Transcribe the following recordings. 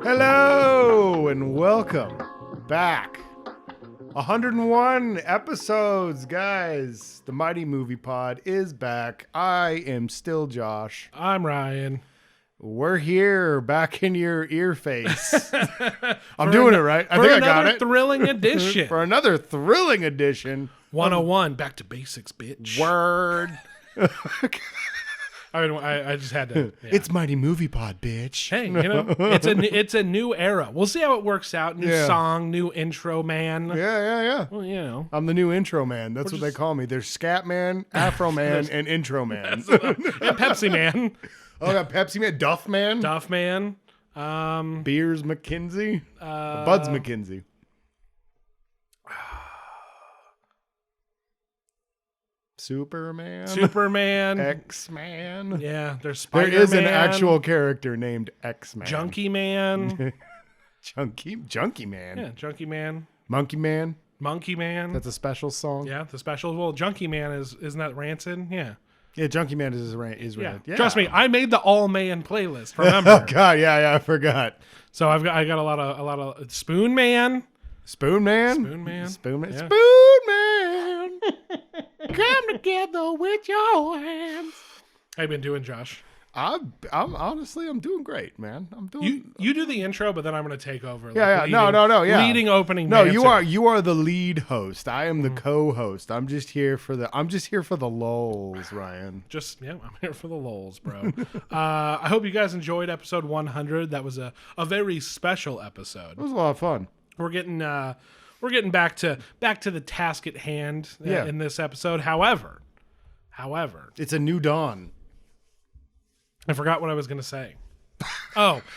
Hello and welcome back. 101 episodes, guys. The Mighty Movie Pod is back. I am still Josh. I'm Ryan. We're here, back in your ear face. I'm doing it right. I think I got it. Thrilling edition. For another thrilling edition. 101. Back to basics, bitch. Word. I just had to. Yeah. It's Mighty Movie Pod, bitch. Hey, it's a new era. We'll see how it works out. New song, new intro man. Yeah. Well, you know. I'm the new intro man. That's what they call me. There's Scat Man, Afro Man, and Intro Man. And Pepsi Man. Oh, got Pepsi Man, Duff Man. Duff Man. Beers McKinsey. Buds McKinsey. Superman. X-Man. Yeah, there's Spider-Man. There is an actual character named X-Man. Junkie Man. Junkie Man. Yeah, Junkie Man. Monkey Man. Monkey Man. That's a special song. Yeah, the special. Well, Junkie Man isn't that Rancid? Yeah. Yeah, Junkie Man is Rancid. Yeah. Trust me, I made the all man playlist. Remember? Oh God, yeah, I forgot. So I got a lot of Spoon Man. Spoon Man. Spoon Man. Spoon Man. Yeah. Spoon Man. Come together with your hands. How you been doing, Josh? I'm honestly, I'm doing great, man. I'm doing. You do the intro, but then I'm going to take over. Yeah. No. Yeah. Leading opening. No, banter. you are the lead host. I am the co-host. I'm just here for the lulz, Ryan. I'm here for the lulz, bro. I hope you guys enjoyed episode 100. That was a very special episode. It was a lot of fun. We're getting back to the task at hand in this episode. However, It's a new dawn. I forgot what I was going to say.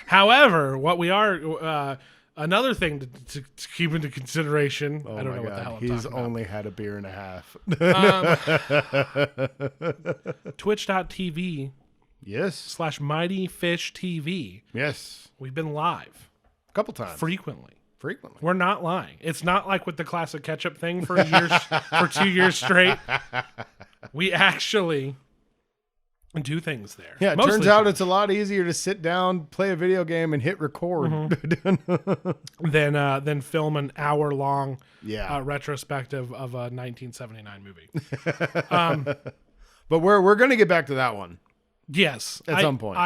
However, what we are another thing to keep into consideration. I don't know what the hell I'm He's talking about. only had a beer and a half. Twitch.tv Yes. /Mighty Fish TV. Yes. We've been live A couple times. frequently. Frequently. We're not lying. It's not like with the classic ketchup thing for 2 years straight. We actually do things there. Yeah, it turns out it's a lot easier to sit down, play a video game, and hit record than film an hour-long retrospective of a 1979 movie. But we're going to get back to that one. Yes, at some point.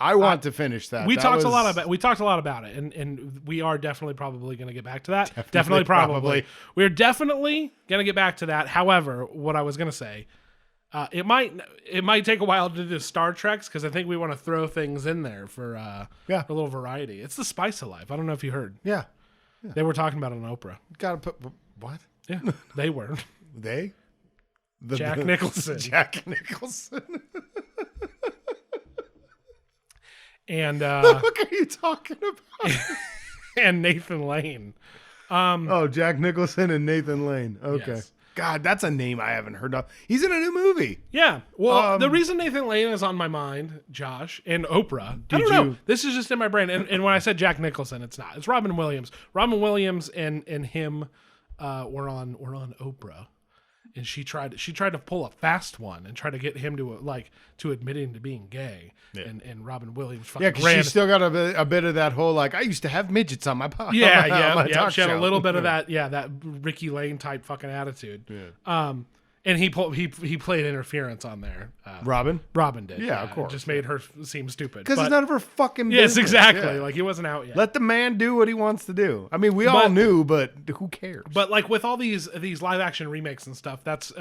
I want to finish that. We talked a lot about it, and we are definitely probably going to get back to that. Definitely probably. We're definitely going to get back to that. However, what I was going to say, it might take a while to do the Star Treks because I think we want to throw things in there for a little variety. It's the spice of life. I don't know if you heard. Yeah. They were talking about it on Oprah. Got to put what? Yeah, they were. They? Jack Nicholson. Jack Nicholson. And what the fuck are you talking about? And Nathan Lane. Jack Nicholson and Nathan Lane. Okay. Yes. God, that's a name I haven't heard of. He's in a new movie. Yeah. Well, the reason Nathan Lane is on my mind, Josh, and Oprah, I don't know. This is just in my brain. And when I said Jack Nicholson, it's not. It's Robin Williams. Robin Williams and him were on Oprah. And she tried to pull a fast one and try to get him to admitting to being gay. Yeah. And Robin Williams fucking because she still got a bit of that whole I used to have midgets on my podcast. Yeah. She had a little bit of that. Yeah, that Ricky Lane type fucking attitude. Yeah. And he played interference on there. Robin did. Yeah, of course. Just made her seem stupid. Because it's none of her fucking business. Yes, exactly. Yeah. Like he wasn't out yet. Let the man do what he wants to do. I mean, we all knew, but who cares? But like with all these live action remakes and stuff, that's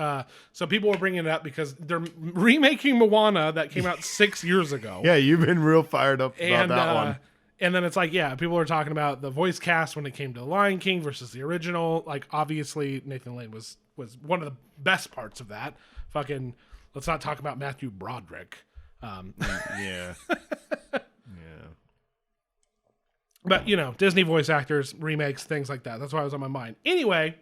so people were bringing it up because they're remaking Moana that came out 6 years ago. Yeah, you've been real fired up about that one. And then it's like, people are talking about the voice cast when it came to Lion King versus the original. Like, obviously, Nathan Lane was one of the best parts of that. Fucking, let's not talk about Matthew Broderick. Yeah. But, Disney voice actors, remakes, things like that. That's why it was on my mind. Anyway,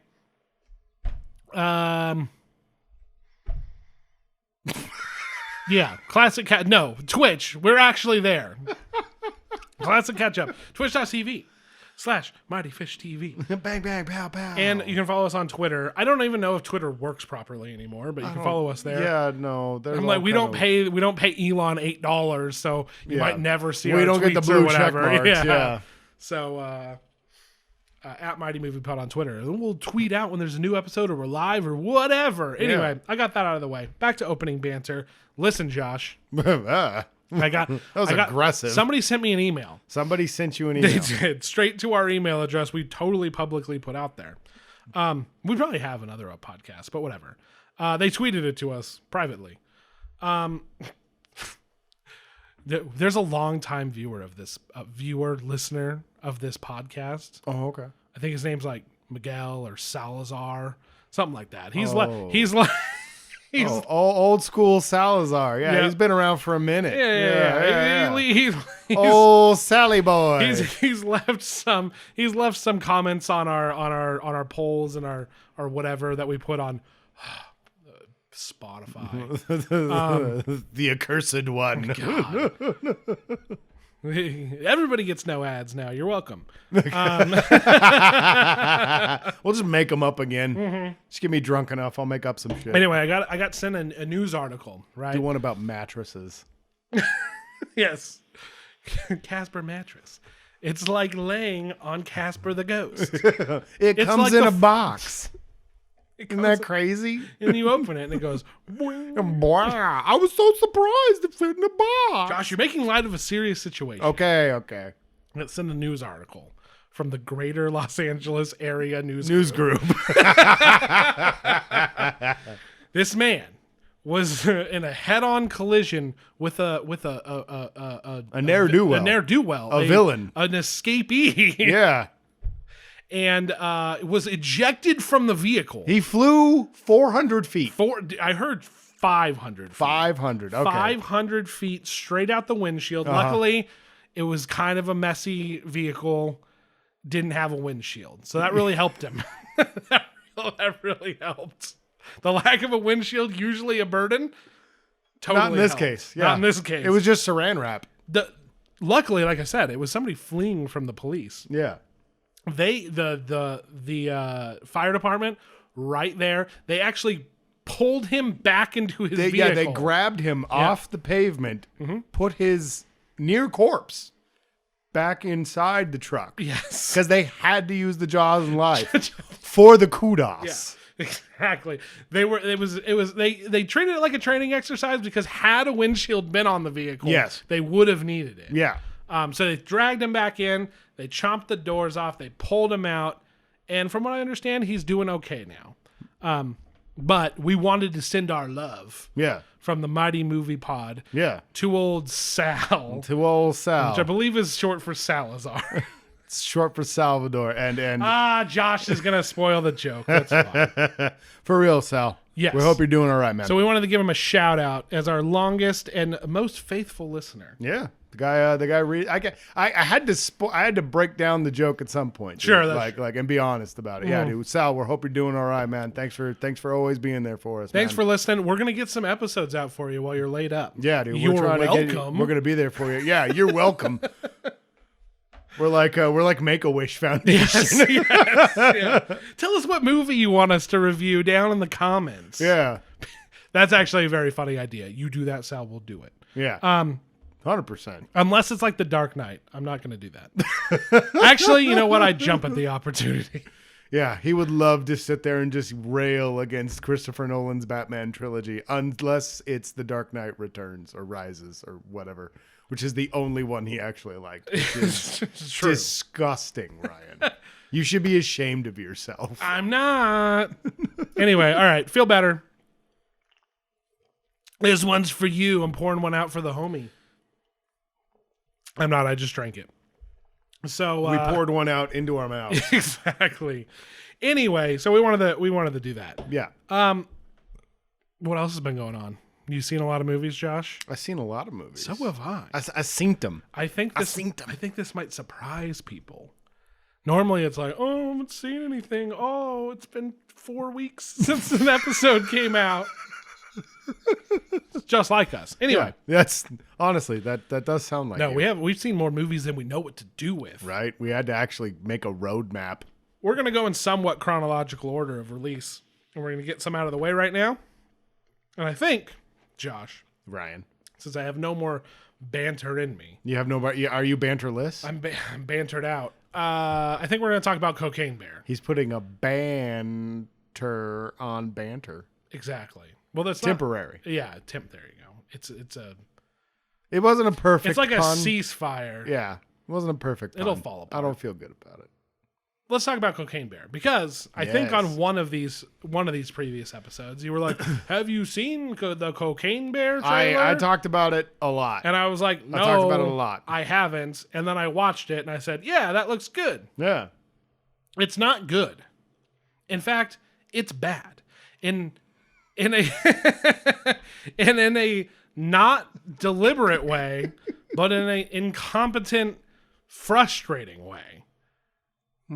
classic cat. No, Twitch. We're actually there. Classic catch up. Twitch.tv Mighty Fish TV. Bang, bang, pow, pow. And you can follow us on Twitter. I don't even know if Twitter works properly anymore, but you can follow us there. Yeah, no. I'm like, we don't pay Elon $8, so you might never see our tweets. We don't get the blue check marks. Yeah. So at Mighty Movie Pod on Twitter. And we'll tweet out when there's a new episode or we're live or whatever. Anyway, I got that out of the way. Back to opening banter. Listen, Josh. That was aggressive. Somebody sent me an email. Somebody sent you an email. They did. Straight to our email address we totally publicly put out there. We probably have another podcast, but whatever. They tweeted it to us privately. There's a long-time listener of this podcast. Oh, okay. I think his name's like Miguel or Salazar, something like that. He's old school Salazar. Yeah, he's been around for a minute. Yeah. He's old Sally boy. He's left some comments on our polls and our whatever that we put on Spotify. The accursed one. God. Everybody gets no ads now. You're welcome. We'll just make them up again. Mm-hmm. Just get me drunk enough. I'll make up some shit. Anyway, I got sent a news article, right? Do one about mattresses. Yes. Casper mattress. It's like laying on Casper the Ghost. It comes like in a box. Isn't that crazy? And you open it and it goes, wow, I was so surprised it fit in the box. Josh, you're making light of a serious situation. Okay. It's in a news article from the Greater Los Angeles Area News Group. This man was in a head-on collision with a ne'er-do-well, a villain, an escapee. Yeah. And was ejected from the vehicle. He flew 400 feet. I heard 500 feet. 500, okay. 500 feet straight out the windshield. Luckily, it was kind of a messy vehicle. Didn't have a windshield. So that really helped him. That really helped. The lack of a windshield, usually a burden, totally Not in this helped. case. Yeah. Not in this case. It was just saran wrap. Luckily, like I said, it was somebody fleeing from the police. Yeah. The fire department right there, they actually pulled him back into his vehicle. Yeah, they grabbed him off the pavement, put his near corpse back inside the truck. Yes. Because they had to use the jaws of life for the kudos. Yeah, exactly. They treated it like a training exercise because had a windshield been on the vehicle, they would have needed it. Yeah. So they dragged him back in. They chomped the doors off. They pulled him out. And from what I understand, he's doing okay now. But we wanted to send our love from the Mighty Movie Pod to old Sal. To old Sal. Which I believe is short for Salazar. It's short for Salvador. And Josh is going to spoil the joke. That's fine. For real, Sal. Yes. We hope you're doing all right, man. So we wanted to give him a shout out as our longest and most faithful listener. Yeah. The guy. I had to break down the joke at some point. Dude. Sure, and be honest about it. Yeah, dude. Sal, we hope you're doing all right, man. Thanks for always being there for us. Thanks for listening. We're gonna get some episodes out for you while you're laid up. Yeah, dude. You're welcome. We're gonna be there for you. Yeah, you're welcome. We're like Make-A-Wish Foundation. Yes. Tell us what movie you want us to review down in the comments. Yeah, that's actually a very funny idea. You do that, Sal. We'll do it. Yeah. 100%. Unless it's like The Dark Knight. I'm not going to do that. Actually, you know what? I'd jump at the opportunity. Yeah, he would love to sit there and just rail against Christopher Nolan's Batman trilogy, unless it's The Dark Knight Returns or Rises or whatever, which is the only one he actually liked. Which is disgusting, Ryan. You should be ashamed of yourself. I'm not. Anyway, all right. Feel better. This one's for you. I'm pouring one out for the homie. I'm not. I just drank it. So we poured one out into our mouths. Exactly. Anyway, so we wanted to do that. Yeah. What else has been going on? You seen a lot of movies, Josh? I've seen a lot of movies. So have I. I seen them. I think this might surprise people. Normally it's like, oh, I haven't seen anything. Oh, it's been 4 weeks since an episode came out. just like us. Anyway, that's honestly that does sound like we've seen more movies than we know what to do with. Right, we had to actually make a roadmap. We're gonna go in somewhat chronological order of release, and we're gonna get some out of the way right now. And I think, Josh, Ryan, since I have no more banter in me, you have no. Are you banterless? I'm bantered out. I think we're gonna talk about Cocaine Bear. He's putting a banter on banter. Exactly. Well, that's temporary. There you go. It wasn't a perfect. It's like pun. a ceasefire. Yeah, it wasn't a perfect. Pun. It'll fall apart. I don't feel good about it. Let's talk about Cocaine Bear, because I think on one of these previous episodes, you were like, "Have you seen the Cocaine Bear trailer?" I talked about it a lot, and I was like, "No, I talked about it a lot. I haven't." And then I watched it, and I said, "Yeah, that looks good." Yeah, it's not good. In fact, it's bad. In a and in a not deliberate way, but in an incompetent, frustrating way.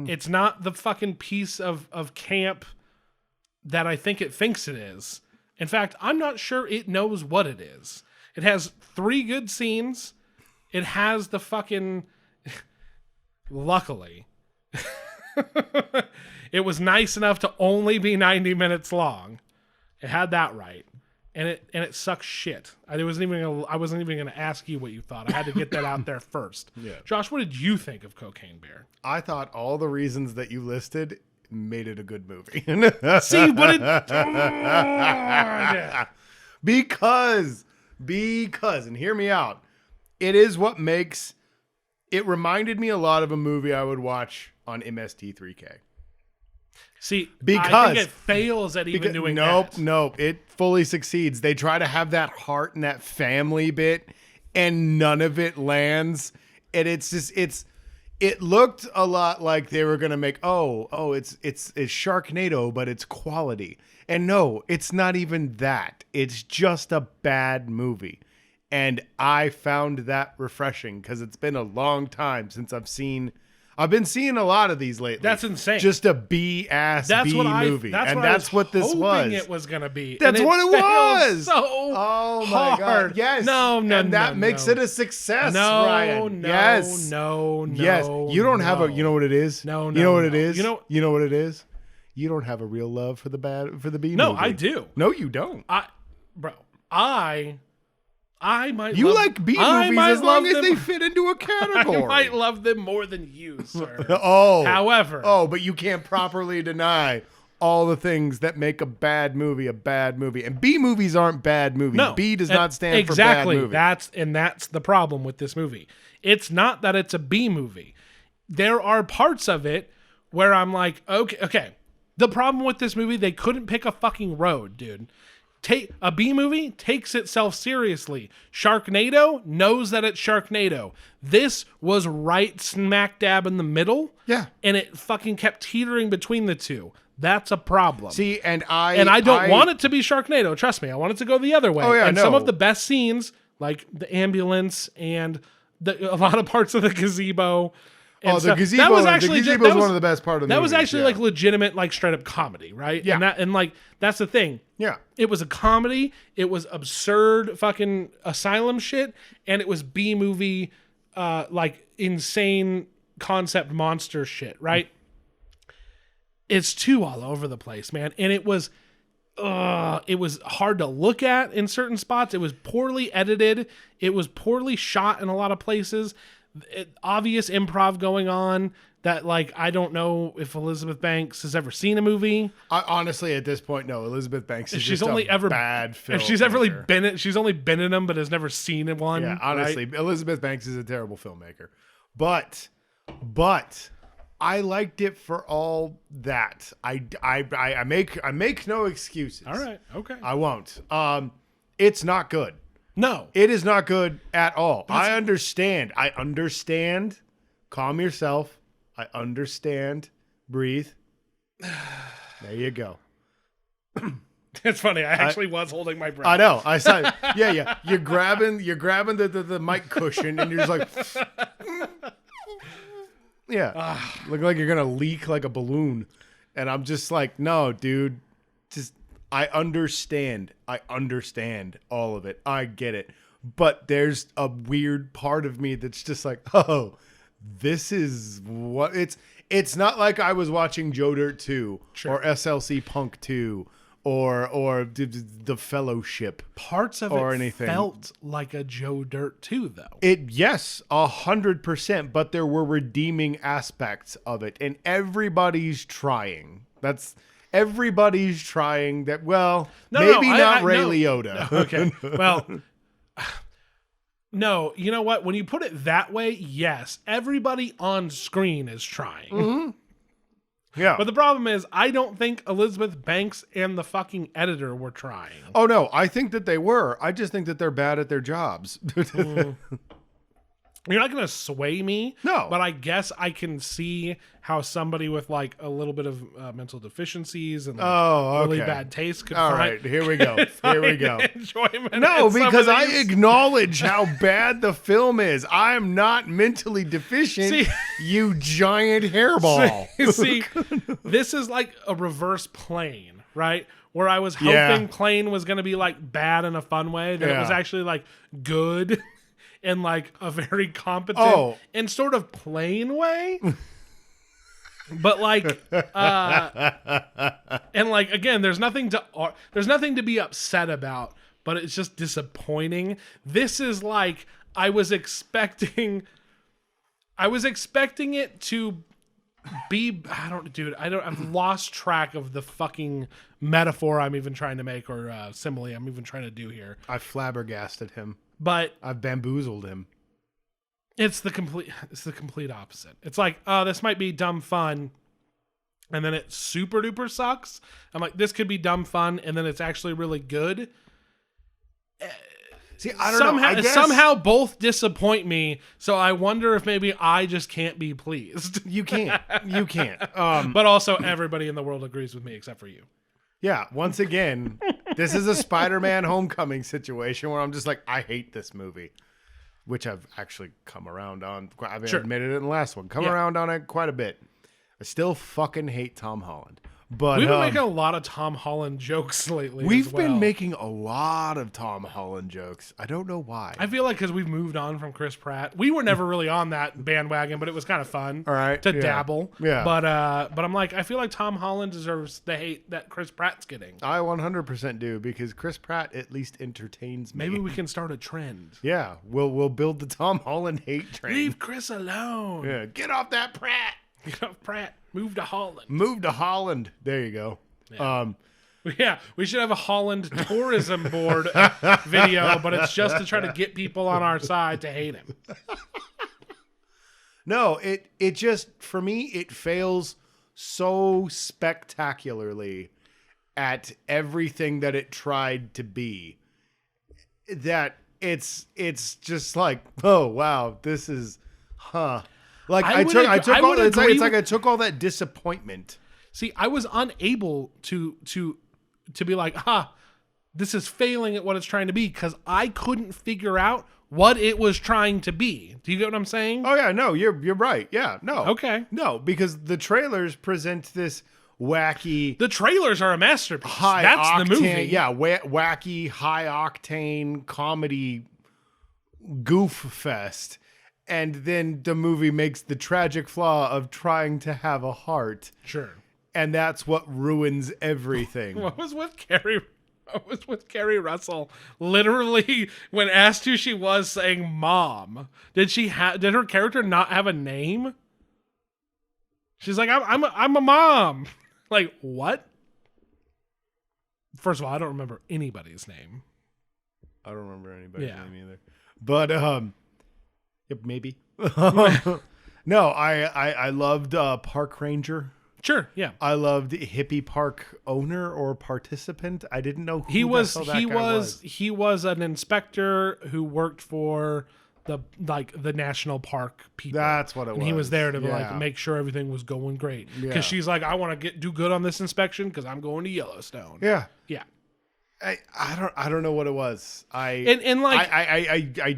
It's not the fucking piece of camp that I think it thinks it is. In fact, I'm not sure it knows what it is. It has 3 good scenes. It has the fucking... Luckily. It was nice enough to only be 90 minutes long. It had that right. And it sucks shit. I wasn't even gonna ask you what you thought. I had to get that out there first. Yeah. Josh, what did you think of Cocaine Bear? I thought all the reasons that you listed made it a good movie. See, but it yeah. because, and hear me out. It is what makes it reminded me a lot of a movie I would watch on MST3K. See, because I think it fails at even doing that. Nope. It fully succeeds. They try to have that heart and that family bit, and none of it lands. And it looked a lot like they were gonna make it's Sharknado, but it's quality. And no, it's not even that. It's just a bad movie. And I found that refreshing because it's been a long time since I've been seeing a lot of these lately. That's insane. Just a B-ass movie. That's what this was. It was going to be. That's what it was. So oh my God. Yes. That makes it a success, Ryan. Yes. No. Yes. You don't have you know what it is? No. You know what it is? You know what it is? You don't have a real love for the B movie. No, I do. No, you don't. I might. You like B movies as long as they fit into a category. I might love them more than you, sir. However. But you can't properly deny all the things that make a bad movie a bad movie. And B movies aren't bad movies. No, B does not stand for bad movie. That's the problem with this movie. It's not that it's a B movie. There are parts of it where I'm like, okay. The problem with this movie, they couldn't pick a fucking road, dude. A B movie takes itself seriously. Sharknado knows that it's Sharknado. This was right smack dab in the middle. Yeah. And it fucking kept teetering between the two. That's a problem. See, and I don't want it to be Sharknado. Trust me, I want it to go the other way. Oh, yeah, and some of the best scenes, like the ambulance and a lot of parts of the gazebo. The gazebo. That was actually one of the best part of the movie. That was actually like legitimate, like straight up comedy, right? Yeah. And that's the thing. Yeah. It was a comedy. It was absurd fucking asylum shit, and it was B movie, like insane concept monster shit, right? It's too all over the place, man. And it was hard to look at in certain spots. It was poorly edited. It was poorly shot in a lot of places. Obvious improv going on that, like, I don't know if Elizabeth Banks has ever seen a movie. Honestly, at this point, no. Elizabeth Banks is she's only ever bad film. If she's ever she's only been in them, but has never seen one. Yeah, honestly, right? Elizabeth Banks is a terrible filmmaker. But I liked it for all that. I make no excuses. All right, okay. I won't. It's not good. No. It is not good at all. I understand. Calm yourself. I understand. Breathe. There you go. It's funny. I actually was holding my breath. I know. I saw. Yeah. You're grabbing the mic cushion, and you're just like, look like you're gonna leak like a balloon. And I'm just like, no, dude. Just I understand all of it. I get it. But there's a weird part of me that's just like, oh, this is what it's not like I was watching Joe Dirt 2 or SLC Punk 2 or the Fellowship. Parts of or it anything. felt like a Joe Dirt 2, though. Yes, 100%, but there were redeeming aspects of it, and everybody's trying. Everybody's trying that. Well, maybe not Ray Liotta. Okay. Well, no, you know what? When you put it that way, yes, everybody on screen is trying. Mm-hmm. Yeah. But the problem is, I don't think Elizabeth Banks and the fucking editor were trying. Oh, no. I think that they were. I just think that they're bad at their jobs. You're not going to sway me. No. But I guess I can see how somebody with like a little bit of mental deficiencies and like really bad taste could All find, right, here we go. Here we go. Enjoyment. No, because I acknowledge how bad the film is. I am not mentally deficient, you giant hairball. See, this is like a reverse Plane, right? Where I was hoping Plane was going to be like bad in a fun way, that it was actually like good in like a very competent and sort of plain way. But like, and like, again, there's nothing to be upset about, but it's just disappointing. This is like, I was expecting it to be, I've lost track of the fucking metaphor I'm even trying to make, or simile I'm even trying to do here. I flabbergasted him. But I've bamboozled him. It's the complete opposite. It's like, oh, this might be dumb fun, and then it super duper sucks. I'm like, this could be dumb fun, and then it's actually really good. See, I don't know. I guess somehow both disappoint me, so I wonder if maybe I just can't be pleased. You can't. You can't. But also, everybody in the world agrees with me except for you. Yeah, once again, this is a Spider-Man Homecoming situation where I'm just like, I hate this movie, which I've actually come around on. I've admitted it in the last one. Come around on it quite a bit. I still fucking hate Tom Holland. But we've been making a lot of Tom Holland jokes lately. We've been making a lot of Tom Holland jokes. I don't know why. I feel like because we've moved on from Chris Pratt. We were never really on that bandwagon, but it was kind of fun to dabble. Yeah. But I'm like, I feel like Tom Holland deserves the hate that Chris Pratt's getting. I 100% do, because Chris Pratt at least entertains me. Maybe we can start a trend. Yeah, we'll build the Tom Holland hate train. Leave Chris alone. Yeah, get off that Pratt. Get off Pratt. Move to Holland. Move to Holland. There you go. Yeah. We should have a Holland tourism board video, but it's just to try to get people on our side to hate him. No, it just, for me, it fails so spectacularly at everything that it tried to be that it's just like, oh wow, this is Like I took all that disappointment. See, I was unable to be like, this is failing at what it's trying to be, because I couldn't figure out what it was trying to be. Do you get what I'm saying? Oh yeah, no, you're right. Yeah, no. Okay. No, because the trailers present this wacky. The trailers are a masterpiece. That's the movie. Yeah, wacky, high octane comedy goof fest. And then the movie makes the tragic flaw of trying to have a heart. Sure. And that's what ruins everything. What was with Carrie Russell? Literally, when asked who she was, saying "Mom." Did her character not have a name? She's like, I'm a mom. Like, what? First of all, I don't remember anybody's name. I don't remember anybody's name either. But yep, maybe. No, I loved Park Ranger. Sure, yeah. I loved hippie park owner or participant. I didn't know who he was. was. He was an inspector who worked for the national park people. That's what it was. And he was there to like make sure everything was going great. Because she's like, I want to do good on this inspection because I'm going to Yellowstone. Yeah. Yeah. I don't know what it was. I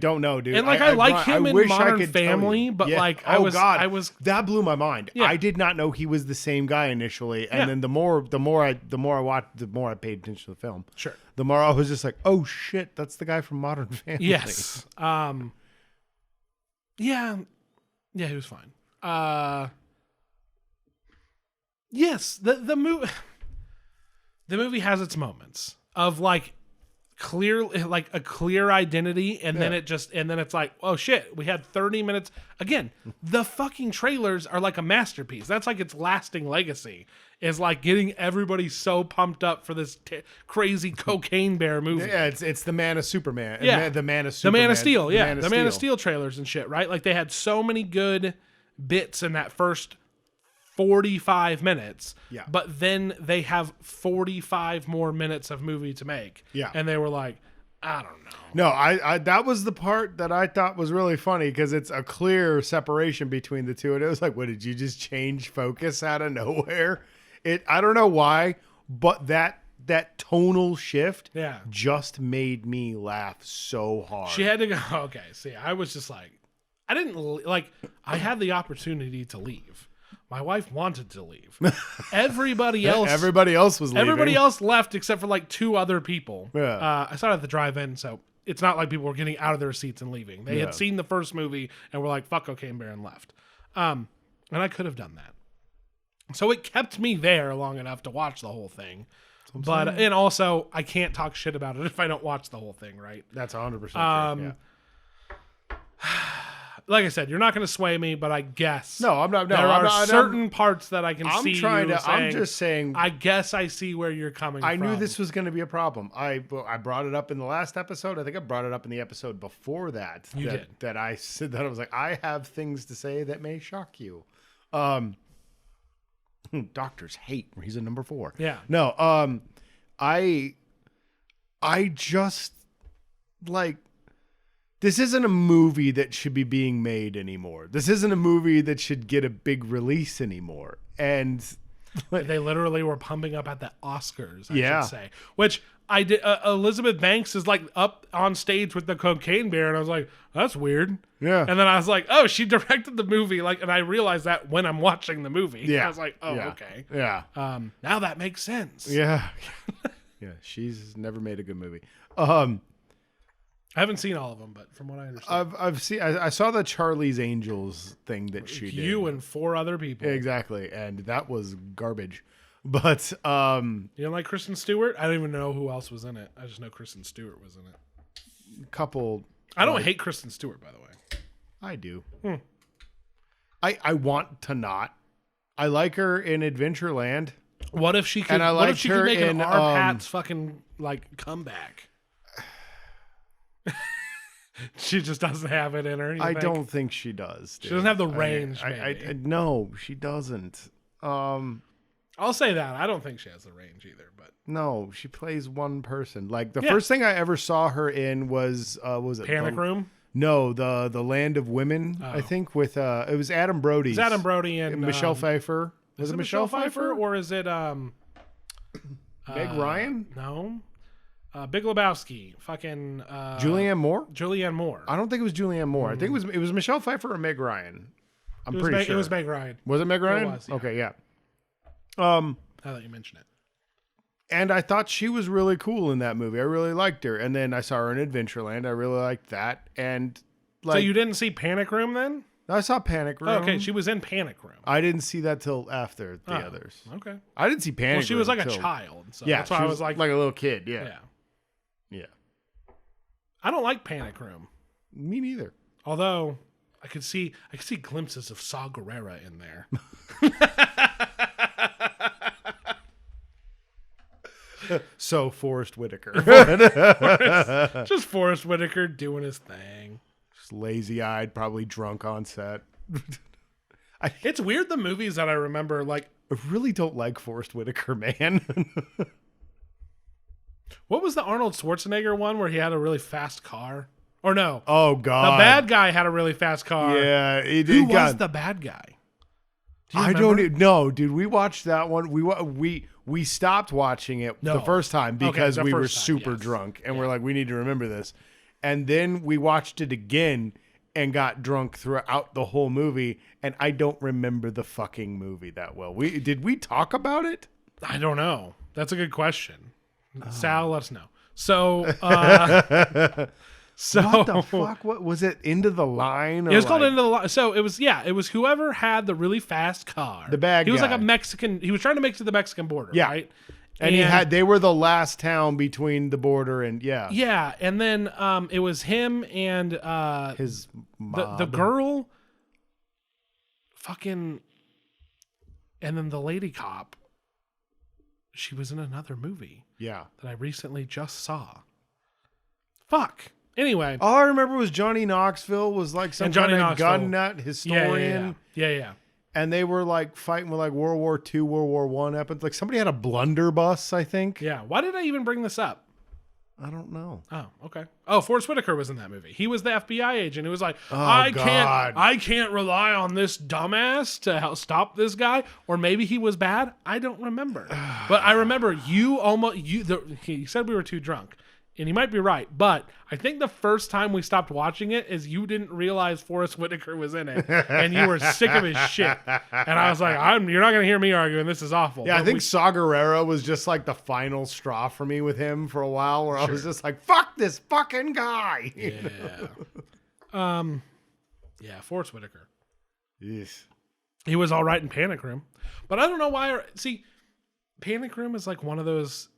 don't know, dude. And like I like him in wish I Modern could tell Family, you. but Yeah. like oh I god, was that blew my mind. Yeah. I did not know he was the same guy initially, and then the more I watched, the more I paid attention to the film. Sure. The more I was just like, oh shit, that's the guy from Modern Family. Yes. Yeah, he was fine. Yes, the movie has its moments of like a clear identity, and then it's like, oh shit, we had 30 minutes. Again, the fucking trailers are like a masterpiece. That's like its lasting legacy, is like getting everybody so pumped up for this crazy cocaine bear movie. Yeah, it's the Man of Superman. Yeah, the Man of Superman. The Man of Steel. Yeah, the the Man of Steel trailers and shit. Right, like they had so many good bits in that first 45 minutes, but then they have 45 more minutes of movie to make. Yeah. And they were like, I don't know. No, I that was the part that I thought was really funny, because it's a clear separation between the two. And it was like, what, did you just change focus out of nowhere? I don't know why, but that tonal shift just made me laugh so hard. She had to go, okay, see, I was just like, I had the opportunity to leave. My wife wanted to leave. Everybody else was leaving. Everybody else left except for like two other people. Yeah. I saw it at the drive-in, so it's not like people were getting out of their seats and leaving. They had seen the first movie and were like, fuck Cocaine Bear, and left. And I could have done that. So it kept me there long enough to watch the whole thing. But and also, I can't talk shit about it if I don't watch the whole thing, right? That's 100% true. Yeah. Like I said, you're not going to sway me, but I guess no, I'm not. No, there I'm are not, certain parts that I can see. I'm just saying. I guess I see where you're coming from. I knew this was going to be a problem. I brought it up in the last episode. I think I brought it up in the episode before that. You did. That I said that I was like, I have things to say that may shock you. Doctors hate reason number 4. Yeah. No. I just like. This isn't a movie that should be being made anymore. This isn't a movie that should get a big release anymore. And they literally were pumping up at the Oscars, I should say. Which I did. Elizabeth Banks is like up on stage with the Cocaine Bear, and I was like, that's weird. Yeah. And then I was like, oh, she directed the movie. Like, and I realized that when I'm watching the movie. Yeah. I was like, oh, okay. Yeah. Now that makes sense. Yeah. Yeah. She's never made a good movie. I haven't seen all of them, but from what I understand, I saw the Charlie's Angels thing that she did. You and 4 other people. Exactly, and that was garbage. But you don't like Kristen Stewart? I don't even know who else was in it. I just know Kristen Stewart was in it. Couple. I don't hate Kristen Stewart, by the way. I do. I want to not. I like her in Adventureland. What if she could? And I what like if she her could make in, an R. Pat's fucking like comeback? She just doesn't have it in her. I don't think she does. Dude. She doesn't have the range. No, she doesn't. I'll say that. I don't think she has the range either. But no, she plays one person. Like the first thing I ever saw her in was it Panic Room? No, the Land of Women. I think with it was Adam Brody. It's Adam Brody and Michelle Pfeiffer. Was it Michelle Pfeiffer or is it Meg Ryan? No. Big Lebowski, fucking Julianne Moore. Julianne Moore. I don't think it was Julianne Moore. I think it was Michelle Pfeiffer or Meg Ryan. I'm pretty sure it was Meg Ryan. Was it Meg Ryan? It was, yeah. Okay, yeah. Now that you mention it, and I thought she was really cool in that movie. I really liked her. And then I saw her in Adventureland. I really liked that. And so you didn't see Panic Room then? I saw Panic Room. Oh, okay, she was in Panic Room. I didn't see that till after the others. Okay, I didn't see Panic Room. Well, she was like a child, so that's why I was like a little kid. Yeah. Yeah. I don't like Panic Room. Me neither. Although I could see glimpses of Saw Gerrera in there. So Forrest Whitaker. Just Forrest Whitaker doing his thing. Just lazy-eyed, probably drunk on set. It's weird the movies that I remember, like... I really don't like Forrest Whitaker, man. What was the Arnold Schwarzenegger one where he had a really fast car? Or no? Oh, God. The bad guy had a really fast car. Yeah. Who was the bad guy? I don't even know, dude. We watched that one. We stopped watching it the first time because we were super drunk, and we're like, we need to remember this. And then we watched it again and got drunk throughout the whole movie, and I don't remember the fucking movie that well. Did we talk about it? I don't know. That's a good question. Sal, let us know. So, what the fuck? What was it? Into the Line? It was called Into the Line. So it was whoever had the really fast car. The bad guy. He was like a Mexican. He was trying to make it to the Mexican border, right? And they were the last town between the border and Yeah, and then it was him and his mom. The girl fucking, and then the lady cop. She was in another movie. Yeah. That I recently just saw. Fuck. Anyway. All I remember was Johnny Knoxville was like some kind of gun nut historian. Yeah. And they were like fighting with like World War II, World War I happened. Like somebody had a blunderbuss, I think. Yeah. Why did I even bring this up? I don't know. Oh, okay. Oh, Forrest Whitaker was in that movie. He was the FBI agent who was like, I can't rely on this dumbass to help stop this guy. Or maybe he was bad. I don't remember. But I remember he said we were too drunk. And he might be right, but I think the first time we stopped watching it is you didn't realize Forrest Whitaker was in it, and you were sick of his shit. And I was like, "You're not going to hear me arguing. This is awful." Yeah, but I think Saw Gerrera was just like the final straw for me with him for a while, where I was just like, "Fuck this fucking guy." Yeah. Forrest Whitaker. Yes. He was all right in Panic Room, but I don't know why. See, Panic Room is like one of those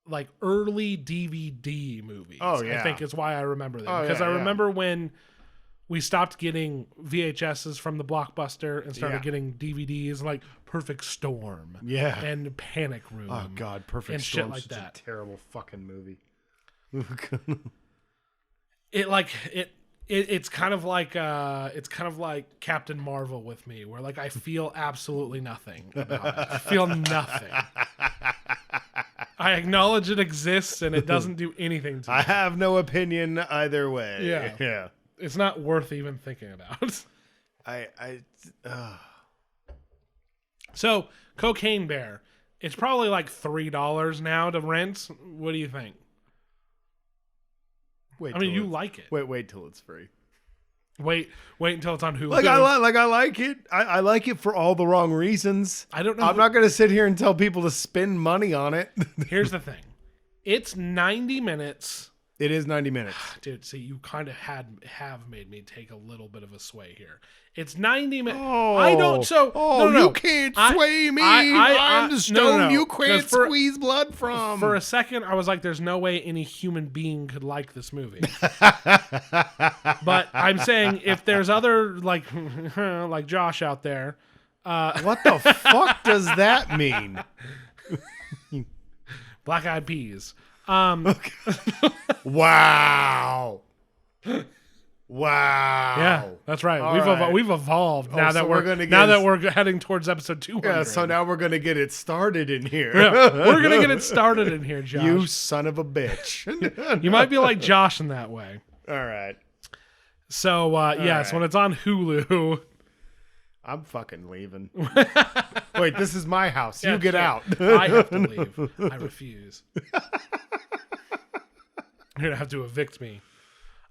like early DVD movies. Oh yeah, I think is why I remember them because I remember when we stopped getting VHSs from the Blockbuster and started getting DVDs like Perfect Storm, and Panic Room. Oh god, Perfect and Storm, shit like such that. A terrible fucking movie. It's kind of like Captain Marvel with me, where like I feel absolutely nothing about it. I feel nothing. I acknowledge it exists and it doesn't do anything to me. I have no opinion either way. Yeah. It's not worth even thinking about. So, Cocaine Bear. It's probably like $3 now to rent. What do you think? You like it. Wait till it's free. Wait until it's on Hulu. I like it. I like it for all the wrong reasons. I don't know. I'm not going to sit here and tell people to spend money on it. Here's the thing. It's 90 minutes. It is 90 minutes. Dude, see, you kind of have made me take a little bit of a sway here. It's 90 minutes. You can't sway me. I'm the stone no. you can't squeeze blood from. For a second, I was like, there's no way any human being could like this movie. But I'm saying if there's other, like Josh out there. What the fuck does that mean? Black Eyed Peas. Wow. Yeah, that's right. We've evolved now that we're heading towards episode 200. Yeah, so now we're gonna get it started in here. Yeah, we're gonna get it started in here, Josh. You son of a bitch. You might be like Josh in that way. All right. So yes, when it's on Hulu, I'm fucking leaving. Wait, this is my house. You get out. I have to leave. I refuse. You're gonna have to evict me.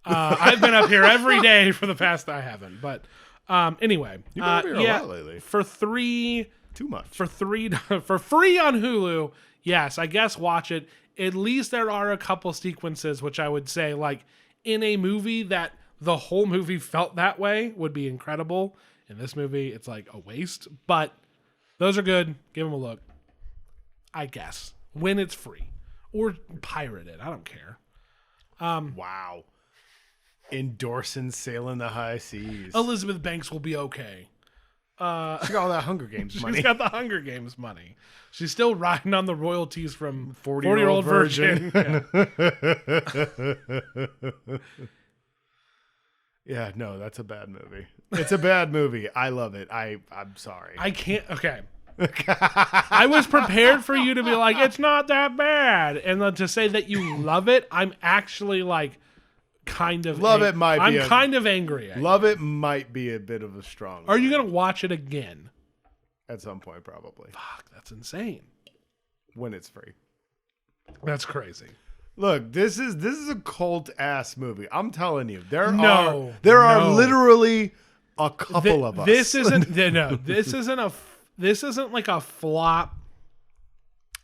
I've been up here every day for the past. I haven't, but anyway. You've been up here a lot lately. For free on Hulu. Yes, I guess watch it. At least there are a couple sequences which I would say, like in a movie that the whole movie felt that way, would be incredible. In this movie, it's like a waste, but those are good. Give them a look. I guess when it's free or pirate it. I don't care. Wow. Endorsing Sailing the High Seas. Elizabeth Banks will be okay. She got all that Hunger Games money. She's got the Hunger Games money. She's still riding on the royalties from 40-Year-Old Virgin. Yeah, no, that's a bad movie. It's a bad movie. I love it. I'm sorry. I can't. Okay. I was prepared for you to be like, it's not that bad. And then to say that you love it, I'm actually like kind of love it might be I'm kind of angry at love you. It might be a bit of a strong Are you gonna watch it again? at some point, probably. Fuck, that's insane. When it's free. That's crazy. Look, this is a cult ass movie. I'm telling you, there No, are literally a couple of us. This isn't this isn't like a flop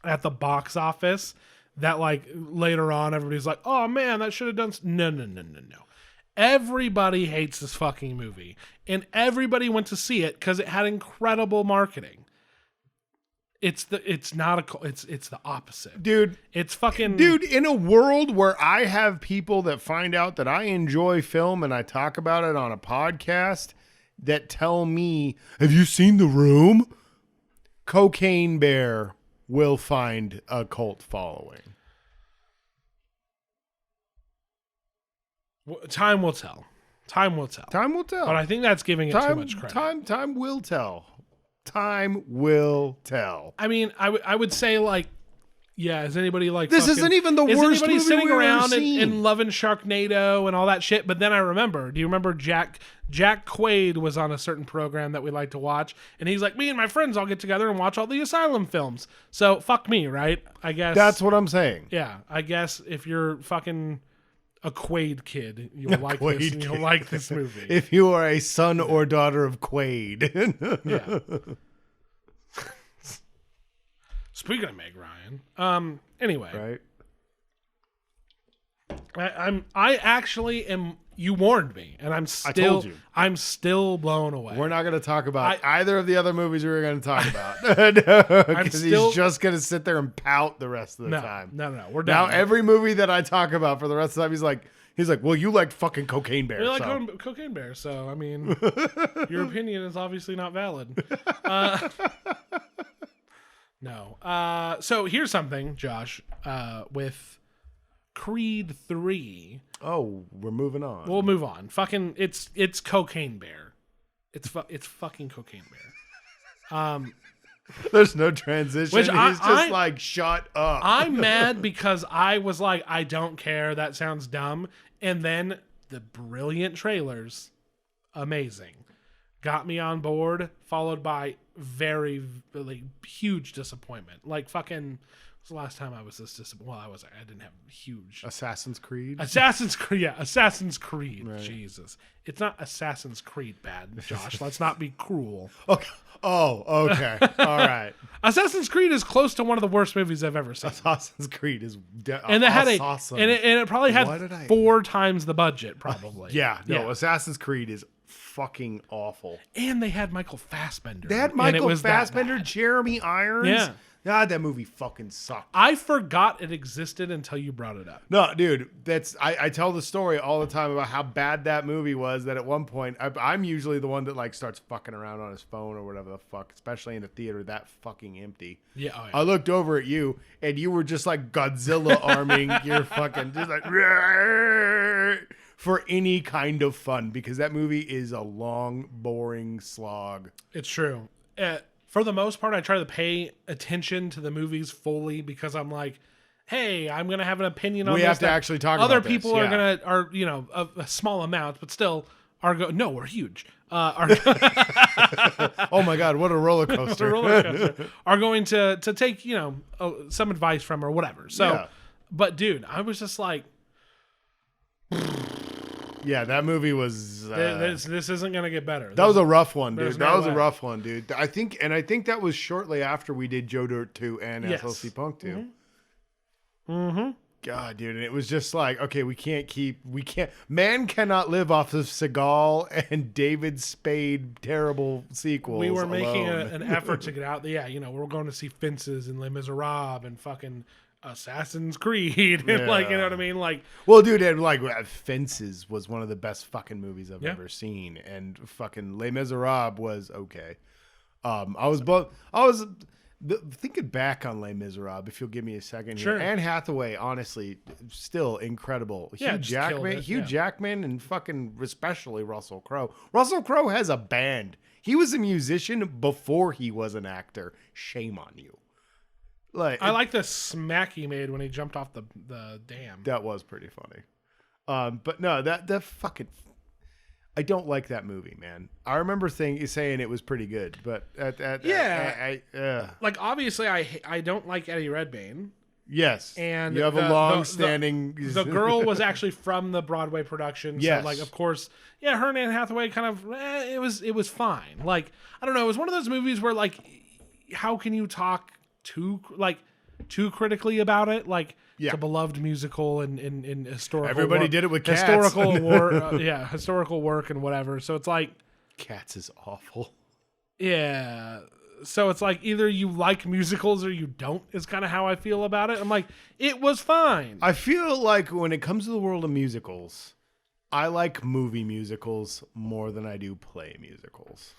at the box office that like later on everybody's like, oh man, that should have done. No. Everybody hates this fucking movie, and everybody went to see it because it had incredible marketing. It's the opposite. Dude. It's fucking... Dude, in a world where I have people that find out that I enjoy film and I talk about it on a podcast that tell me, have you seen The Room? Cocaine Bear will find a cult following. Time will tell. Time will tell. Time will tell. But I think that's giving it too much credit. Time will tell. Time will tell. I mean, I would say like, yeah. Is anybody like this fucking, isn't even the worst movie anybody sitting we've around ever seen. and loving Sharknado and all that shit? But then I remember. Do you remember Jack Cr3ed was on a certain program that we like to watch, and he's like, me and my friends all get together and watch all the Asylum films. So fuck me, right? I guess that's what I'm saying. Yeah, I guess if you're fucking a Cr3ed kid, you'll like this. You'll like this movie. If you are a son or daughter of Cr3ed. Yeah. Speaking of Meg Ryan, anyway, right? I actually am. You warned me, and I told you. I'm still blown away. We're not going to talk about either of the other movies we were going to talk about because he's just going to sit there and pout the rest of the time. No, we're done. Now every movie that I talk about for the rest of the time, he's like, well, you like fucking Cocaine Bear. You like Cocaine Bear, so I mean, your opinion is obviously not valid. No. So here's something, Josh, with Creed 3. Oh, we're moving on. We'll move on. Fucking, it's Cocaine Bear. It's fucking Cocaine Bear. There's no transition. He's just like, shut up. I'm mad because I was like, I don't care. That sounds dumb. And then the brilliant trailers, amazing, got me on board, followed by very, really huge disappointment. Like fucking, was the last time I was this disappointed? Well, I didn't have huge. Assassin's Creed? Assassin's Creed. Right. Jesus. It's not Assassin's Creed bad, Josh. Let's not be cruel. Okay. Oh, okay. All right. Assassin's Creed is close to one of the worst movies I've ever seen. Assassin's Creed is and it had awesome. And it probably had 4 times the budget, probably. Yeah. Assassin's Creed is fucking awful. And they had Michael Fassbender. They had Michael Fassbender, Jeremy Irons. Yeah. God, that movie fucking sucked. I forgot it existed until you brought it up. No, dude, I tell the story all the time about how bad that movie was. That at one point, I'm usually the one that like starts fucking around on his phone or whatever the fuck, especially in a theater that fucking empty. Yeah, oh, yeah. I looked over at you, and you were just like Godzilla arming your fucking just like for any kind of fun because that movie is a long, boring slog. It's true. For the most part, I try to pay attention to the movies fully because I'm like, hey, I'm going to have an opinion on this. We have to actually talk about this. Other people are you know, a small amount, but still no, we're huge. Oh my God, what a roller coaster. Are going to take, you know, some advice from or whatever. So, yeah. But dude, I was just like, yeah, that movie was. This isn't gonna get better. That was a rough one, dude. That was a rough one, dude. I think that was shortly after we did Joe Dirt 2 and SLC Punk 2. Mm-hmm. God, dude, and it was just like, okay, we can't. Man cannot live off of Seagal and David Spade terrible sequels. We were making alone. an effort to get out. Yeah, you know, we're going to see Fences and Les Miserables and fucking Assassin's Creed and like, you know what I mean? Like, well, dude, and like Fences was one of the best fucking movies I've ever seen, and fucking Les Miserables was okay. I was thinking back on Les Miserables. If you'll give me a second here, Anne Hathaway, honestly, still incredible. Hugh Jackman, and fucking especially Russell Crowe. Russell Crowe has a band. He was a musician before he was an actor. Shame on you. I like the smack he made when he jumped off the dam. That was pretty funny. But no, that fucking. I don't like that movie, man. I remember saying it was pretty good, but like obviously I don't like Eddie Redmayne. Yes, and you have a long-standing. The girl was actually from the Broadway production. Yes, so like of course, yeah, her and Anne Hathaway kind of it was fine. Like I don't know, it was one of those movies where like, how can you talk too critically about it? Like it's a beloved musical and historical. Everybody did it with Cats. Historical historical work and whatever. So it's like Cats is awful. Yeah. So it's like either you like musicals or you don't is kind of how I feel about it. I'm like, it was fine. I feel like when it comes to the world of musicals, I like movie musicals more than I do play musicals.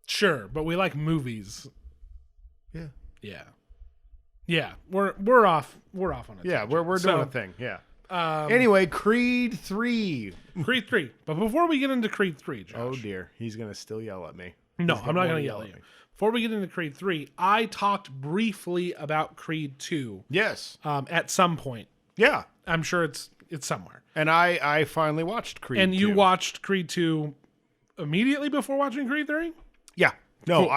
Sure, but we like movies. Yeah. Yeah. Yeah. We're off on it. Yeah, we're doing a thing. Yeah. Anyway, Creed 3. Creed 3. But before we get into Creed 3, Josh. Oh, dear. He's going to still yell at me. No, I'm not going to yell at you. Before we get into Creed 3, I talked briefly about Creed 2. Yes. At some point. Yeah. I'm sure it's somewhere. And I finally watched Creed 2. And you watched Creed 2 immediately before watching Creed 3? Yeah. No, cool.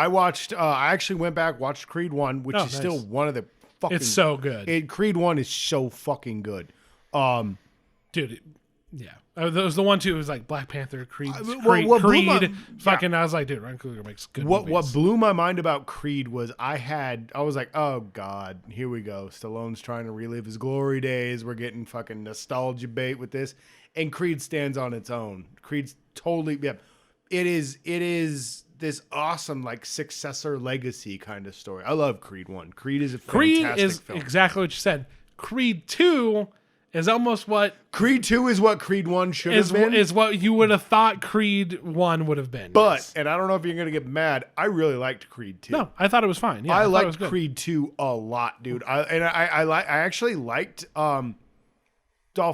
I actually went back, watched Creed 1, which is still one of the fucking... It's so good. Creed 1 is so fucking good. Dude, yeah. That was the one too. It was like Black Panther, Creed, Creed. Fucking, I was like, dude, Ryan Coogler makes good movies. What blew my mind about Creed was I was like, oh God, here we go. Stallone's trying to relive his glory days. We're getting fucking nostalgia bait with this, and Creed stands on its own. Creed's totally, yeah. It is this awesome like successor legacy kind of story. I love Creed 1. Creed is a fantastic film. Exactly what you said. Creed 2 is almost what... Creed 2 is what Creed 1 should have been. Is what you would have thought Creed 1 would have been. But, yes. And I don't know if you're going to get mad, I really liked Creed 2. No, I thought it was fine. Yeah, I liked Creed 2 a lot, dude. I actually liked Dolph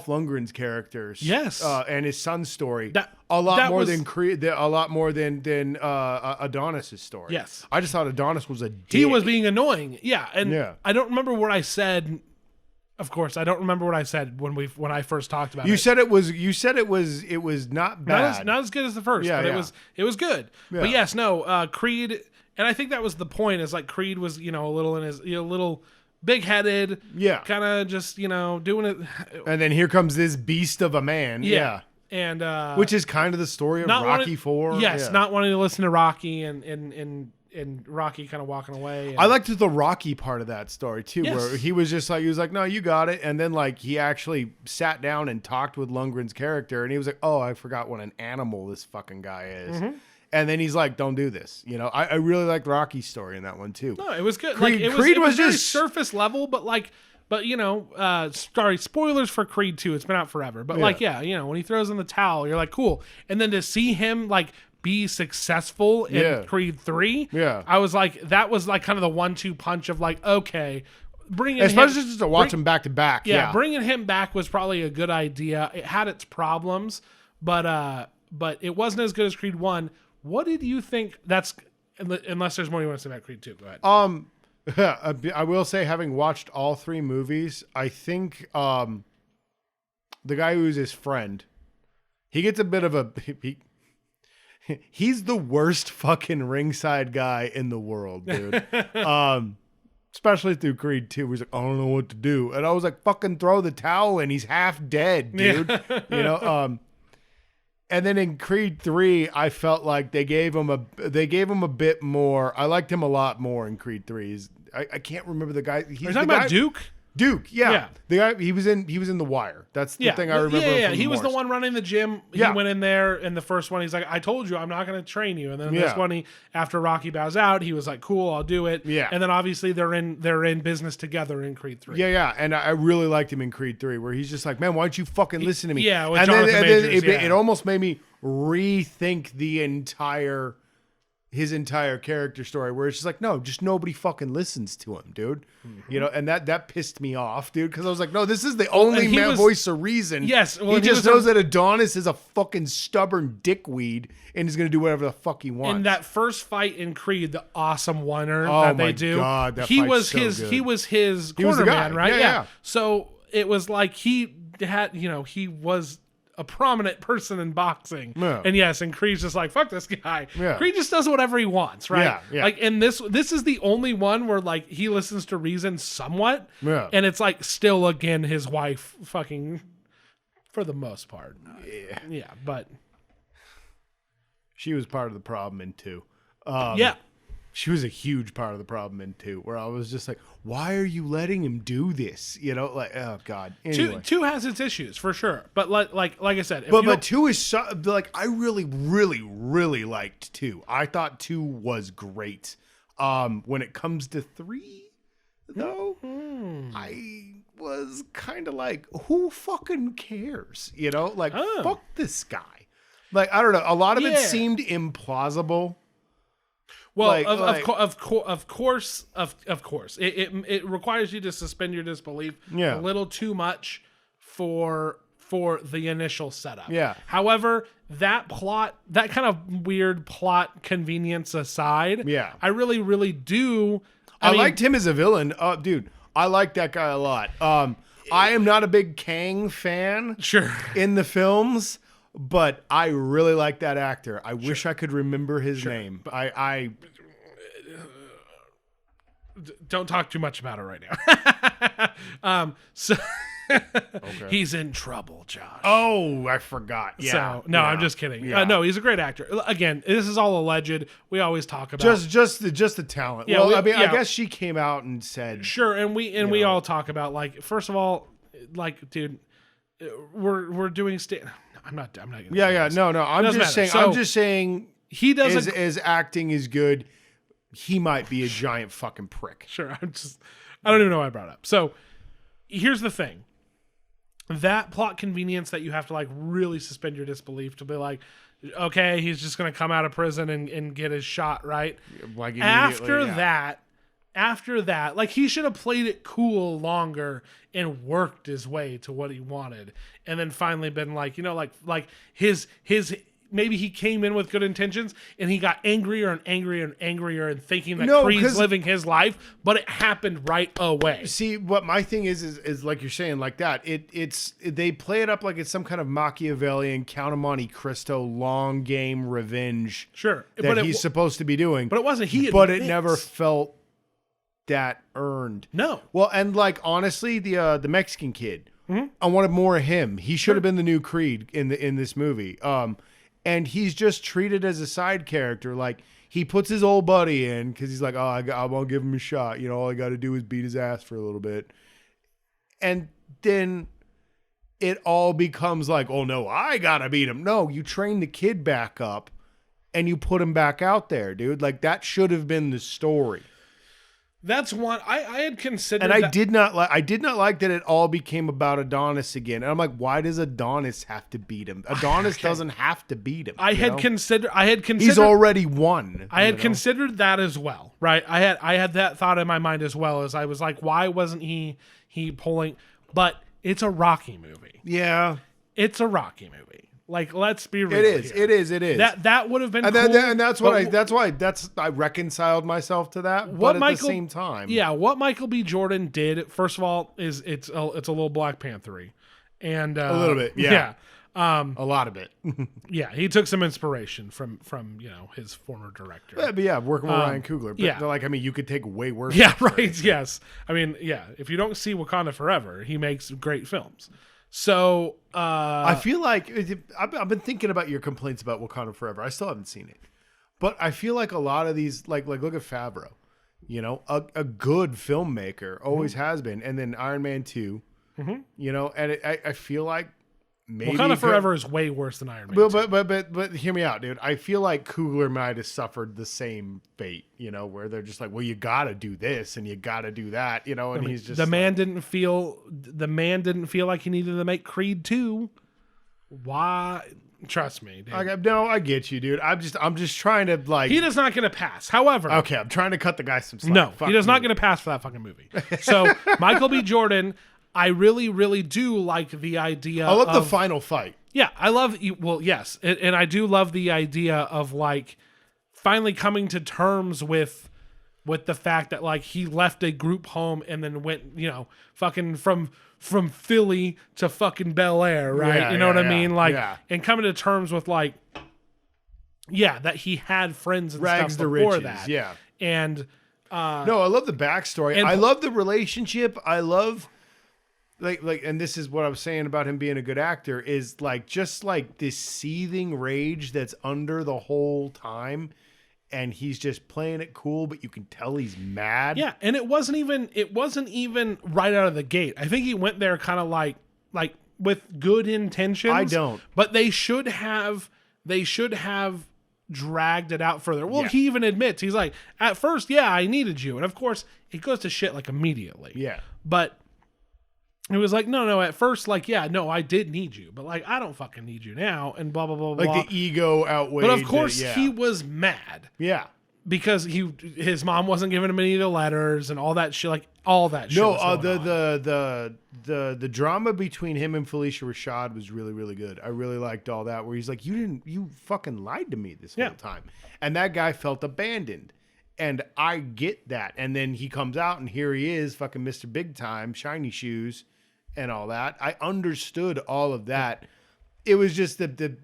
Lundgren's characters. Yes. And his son's story a lot more than Adonis's story. Yes. I just thought Adonis was a dick. He was being annoying. Yeah. And I don't remember what I said. Of course, I don't remember what I said when I first talked about it. You said it was not bad. Not as good as the first, but it was good. Yeah. But yes, no, Creed, and I think that was the point, is like Creed was, a little in his, a little big-headed, kind of just, doing it. And then here comes this beast of a man. Yeah. And which is kind of the story of Rocky 4. Yes, not wanting to listen to Rocky and Rocky kind of walking away. I liked the Rocky part of that story too, where he was like, no, you got it. And then like he actually sat down and talked with Lundgren's character, and he was like, oh, I forgot what an animal this fucking guy is. Mm-hmm. And then he's like, don't do this. I really liked Rocky's story in that one too. No, it was good. Creed, like, Creed was just just surface level, but sorry, spoilers for Creed 2. It's been out forever. But when he throws in the towel, you're like, cool. And then to see him like be successful in Creed 3, I was like, that was like kind of the 1-2 punch of like, okay, especially just to watch him back to back. Yeah, bringing him back was probably a good idea. It had its problems, but it wasn't as good as Creed 1. What did you think? That's unless there's more you want to say about Creed 2. Go ahead. I will say, having watched all 3 movies, I think the guy who's his friend, he gets a bit of a he's the worst fucking ringside guy in the world, dude. Especially through Creed 2, where he's like, I don't know what to do. And I was like, fucking throw the towel in. He's half dead, dude. And then in Creed 3, I felt like they gave him a bit more. I liked him a lot more in Creed 3. I can't remember the guy. Are you talking about Duke? Duke, yeah. The guy, he was in The Wire. That's the thing I remember. Yeah. He was the one running the gym. He went in there in the first one. He's like, I told you I'm not going to train you. And then in this one, after Rocky bows out, he was like, cool, I'll do it. Yeah. And then obviously they're in business together in Creed 3. Yeah. And I really liked him in Creed 3, where he's just like, man, why don't you fucking listen to me? Yeah. And then it almost made me rethink his entire character story, where it's just like, no, just nobody fucking listens to him, dude. Mm-hmm. And that pissed me off, dude, because I was like, no, this is the only voice of reason. Yes. Well, he just knows that Adonis is a fucking stubborn dickweed and is going to do whatever the fuck he wants. And that first fight in Creed, the awesome one-er that they do. God, that he was his corner man, right? Yeah. So it was like he had, he was a prominent person in boxing. Yeah. And yes, and Creed's just like, fuck this guy. Yeah. Creed just does whatever he wants, right? Yeah, yeah. Like, and this is the only one where like he listens to reason somewhat. Yeah. And it's like still again his wife fucking for the most part. Yeah, but she was part of the problem in 2. yeah. She was a huge part of the problem in 2, where I was just like, why are you letting him do this? Like, oh God. Anyway. Two has its issues for sure, but like I said, but 2 is like, I really, really, really liked 2. I thought 2 was great. When it comes to 3, though, I was kind of like, who fucking cares? Like, fuck this guy. Like, I don't know. A lot of it seemed implausible. Well, Like, of course, it requires you to suspend your disbelief a little too much for the initial setup. Yeah. However, that kind of weird plot convenience aside, I really, really do. I mean, liked him as a villain. Dude, I like that guy a lot. I am not a big Kang fan. Sure. In the films. But I really like that actor. I wish I could remember his name. I don't talk too much about it right now. So okay. He's in trouble, Josh. Oh, I forgot. Yeah. So, no, I'm just kidding. Yeah. No, he's a great actor. Again, this is all alleged. We always talk about just the talent. Yeah, well, I mean, I guess she came out and said sure, and we all talk about like, first of all, like, dude, we're doing I'm not gonna no. I'm just saying he doesn't his acting is good. He might be a giant fucking prick. Sure. I don't even know why I brought it up. So here's the thing. That plot convenience that you have to like really suspend your disbelief to be like, okay, he's just gonna come out of prison and get his shot, right? Like after that, like he should have played it cool longer and worked his way to what he wanted, and then finally been like, like his maybe he came in with good intentions and he got angrier and angrier and angrier and thinking that Creed's living his life, but it happened right away. See, what my thing is like you're saying, like that. They play it up like it's some kind of Machiavellian Count of Monte Cristo long game revenge. Sure, that he's supposed to be doing, but it wasn't. But it never felt that earned. No. Well, and like honestly, the Mexican kid, I wanted more of him. He should have been the new Creed in this movie. And he's just treated as a side character. Like he puts his old buddy in because he's like, oh, I won't give him a shot. All I got to do is beat his ass for a little bit. And then it all becomes like, oh no, I gotta beat him. No, you train the kid back up and you put him back out there, dude. Like that should have been the story. That's one I had considered, and I did not like that it all became about Adonis again. And I'm like, why does Adonis have to beat him? Adonis doesn't have to beat him. I had considered he's already won. I had considered that as well, right? I had that thought in my mind as well, as I was like, why wasn't he pulling? But it's a Rocky movie. Yeah, it's a Rocky movie. Like, let's be real. It is. Here. It is. That would have been and cool. And that's why I reconciled myself to that. But at the same time, what Michael B. Jordan did, first of all, is it's a little Black Panther-y. And a little bit, yeah. A lot of it. Yeah, he took some inspiration from his former director. Yeah, but working with Ryan Coogler. But yeah, like, I mean, you could take way worse. Yeah, right. Yes, I mean, yeah. If you don't see Wakanda Forever, he makes great films. So I feel like I've been thinking about your complaints about Wakanda Forever. I still haven't seen it, but I feel like a lot of these, like look at Favreau, a good filmmaker, always has been, and then Iron Man 2, and I feel like maybe Wakanda Forever is way worse than Iron Man 2. But hear me out, dude. I feel like Coogler might have suffered the same fate, where they're just like, well, you got to do this and you got to do that, and he's just the man didn't feel like he needed to make Creed 2. Why? Trust me, dude. I get you, dude. I'm just trying to like. He is not going to pass. However, okay, I'm trying to cut the guy some slack. No, he does not going to pass for that fucking movie. So Michael B. Jordan, I really, really do like the idea. I love the final fight. Yeah, I love. Well, yes, and I do love the idea of like finally coming to terms with with the fact that like he left a group home and then went, fucking from Philly to fucking Bel Air, right? Yeah, you know what I yeah, mean? Like, yeah. and coming to terms with like, that he had friends and Rags stuff to before riches, that. yeah. And no, I love the backstory. and- I love the relationship. I love like, and this is what I was saying about him being a good actor is like just like this seething rage that's under the whole time, and he's just playing it cool, but you can tell he's mad. yeah, and it wasn't even right out of the gate. I think he went there kind of like with good intentions. I don't. But they should have dragged it out further. Well, Yeah. he even admits, he's like, at first, I needed you. And of course, it goes to shit like immediately. Yeah. But it was like, no, at first, like, I did need you. But like, I don't fucking need you now. And blah, blah, blah, blah. Like the ego outweighed. But of course, yeah. he was mad. Yeah. Because his mom wasn't giving him any of the letters and all that shit. Like, all that shit. No, was going on. the drama between him and Felicia Rashad was really, really good. I really liked all that where he's like, you fucking lied to me this whole time. And that guy felt abandoned. And I get that. And then he comes out and here he is, fucking Mr. Big Time, shiny shoes and all that. I understood all of that. It was just the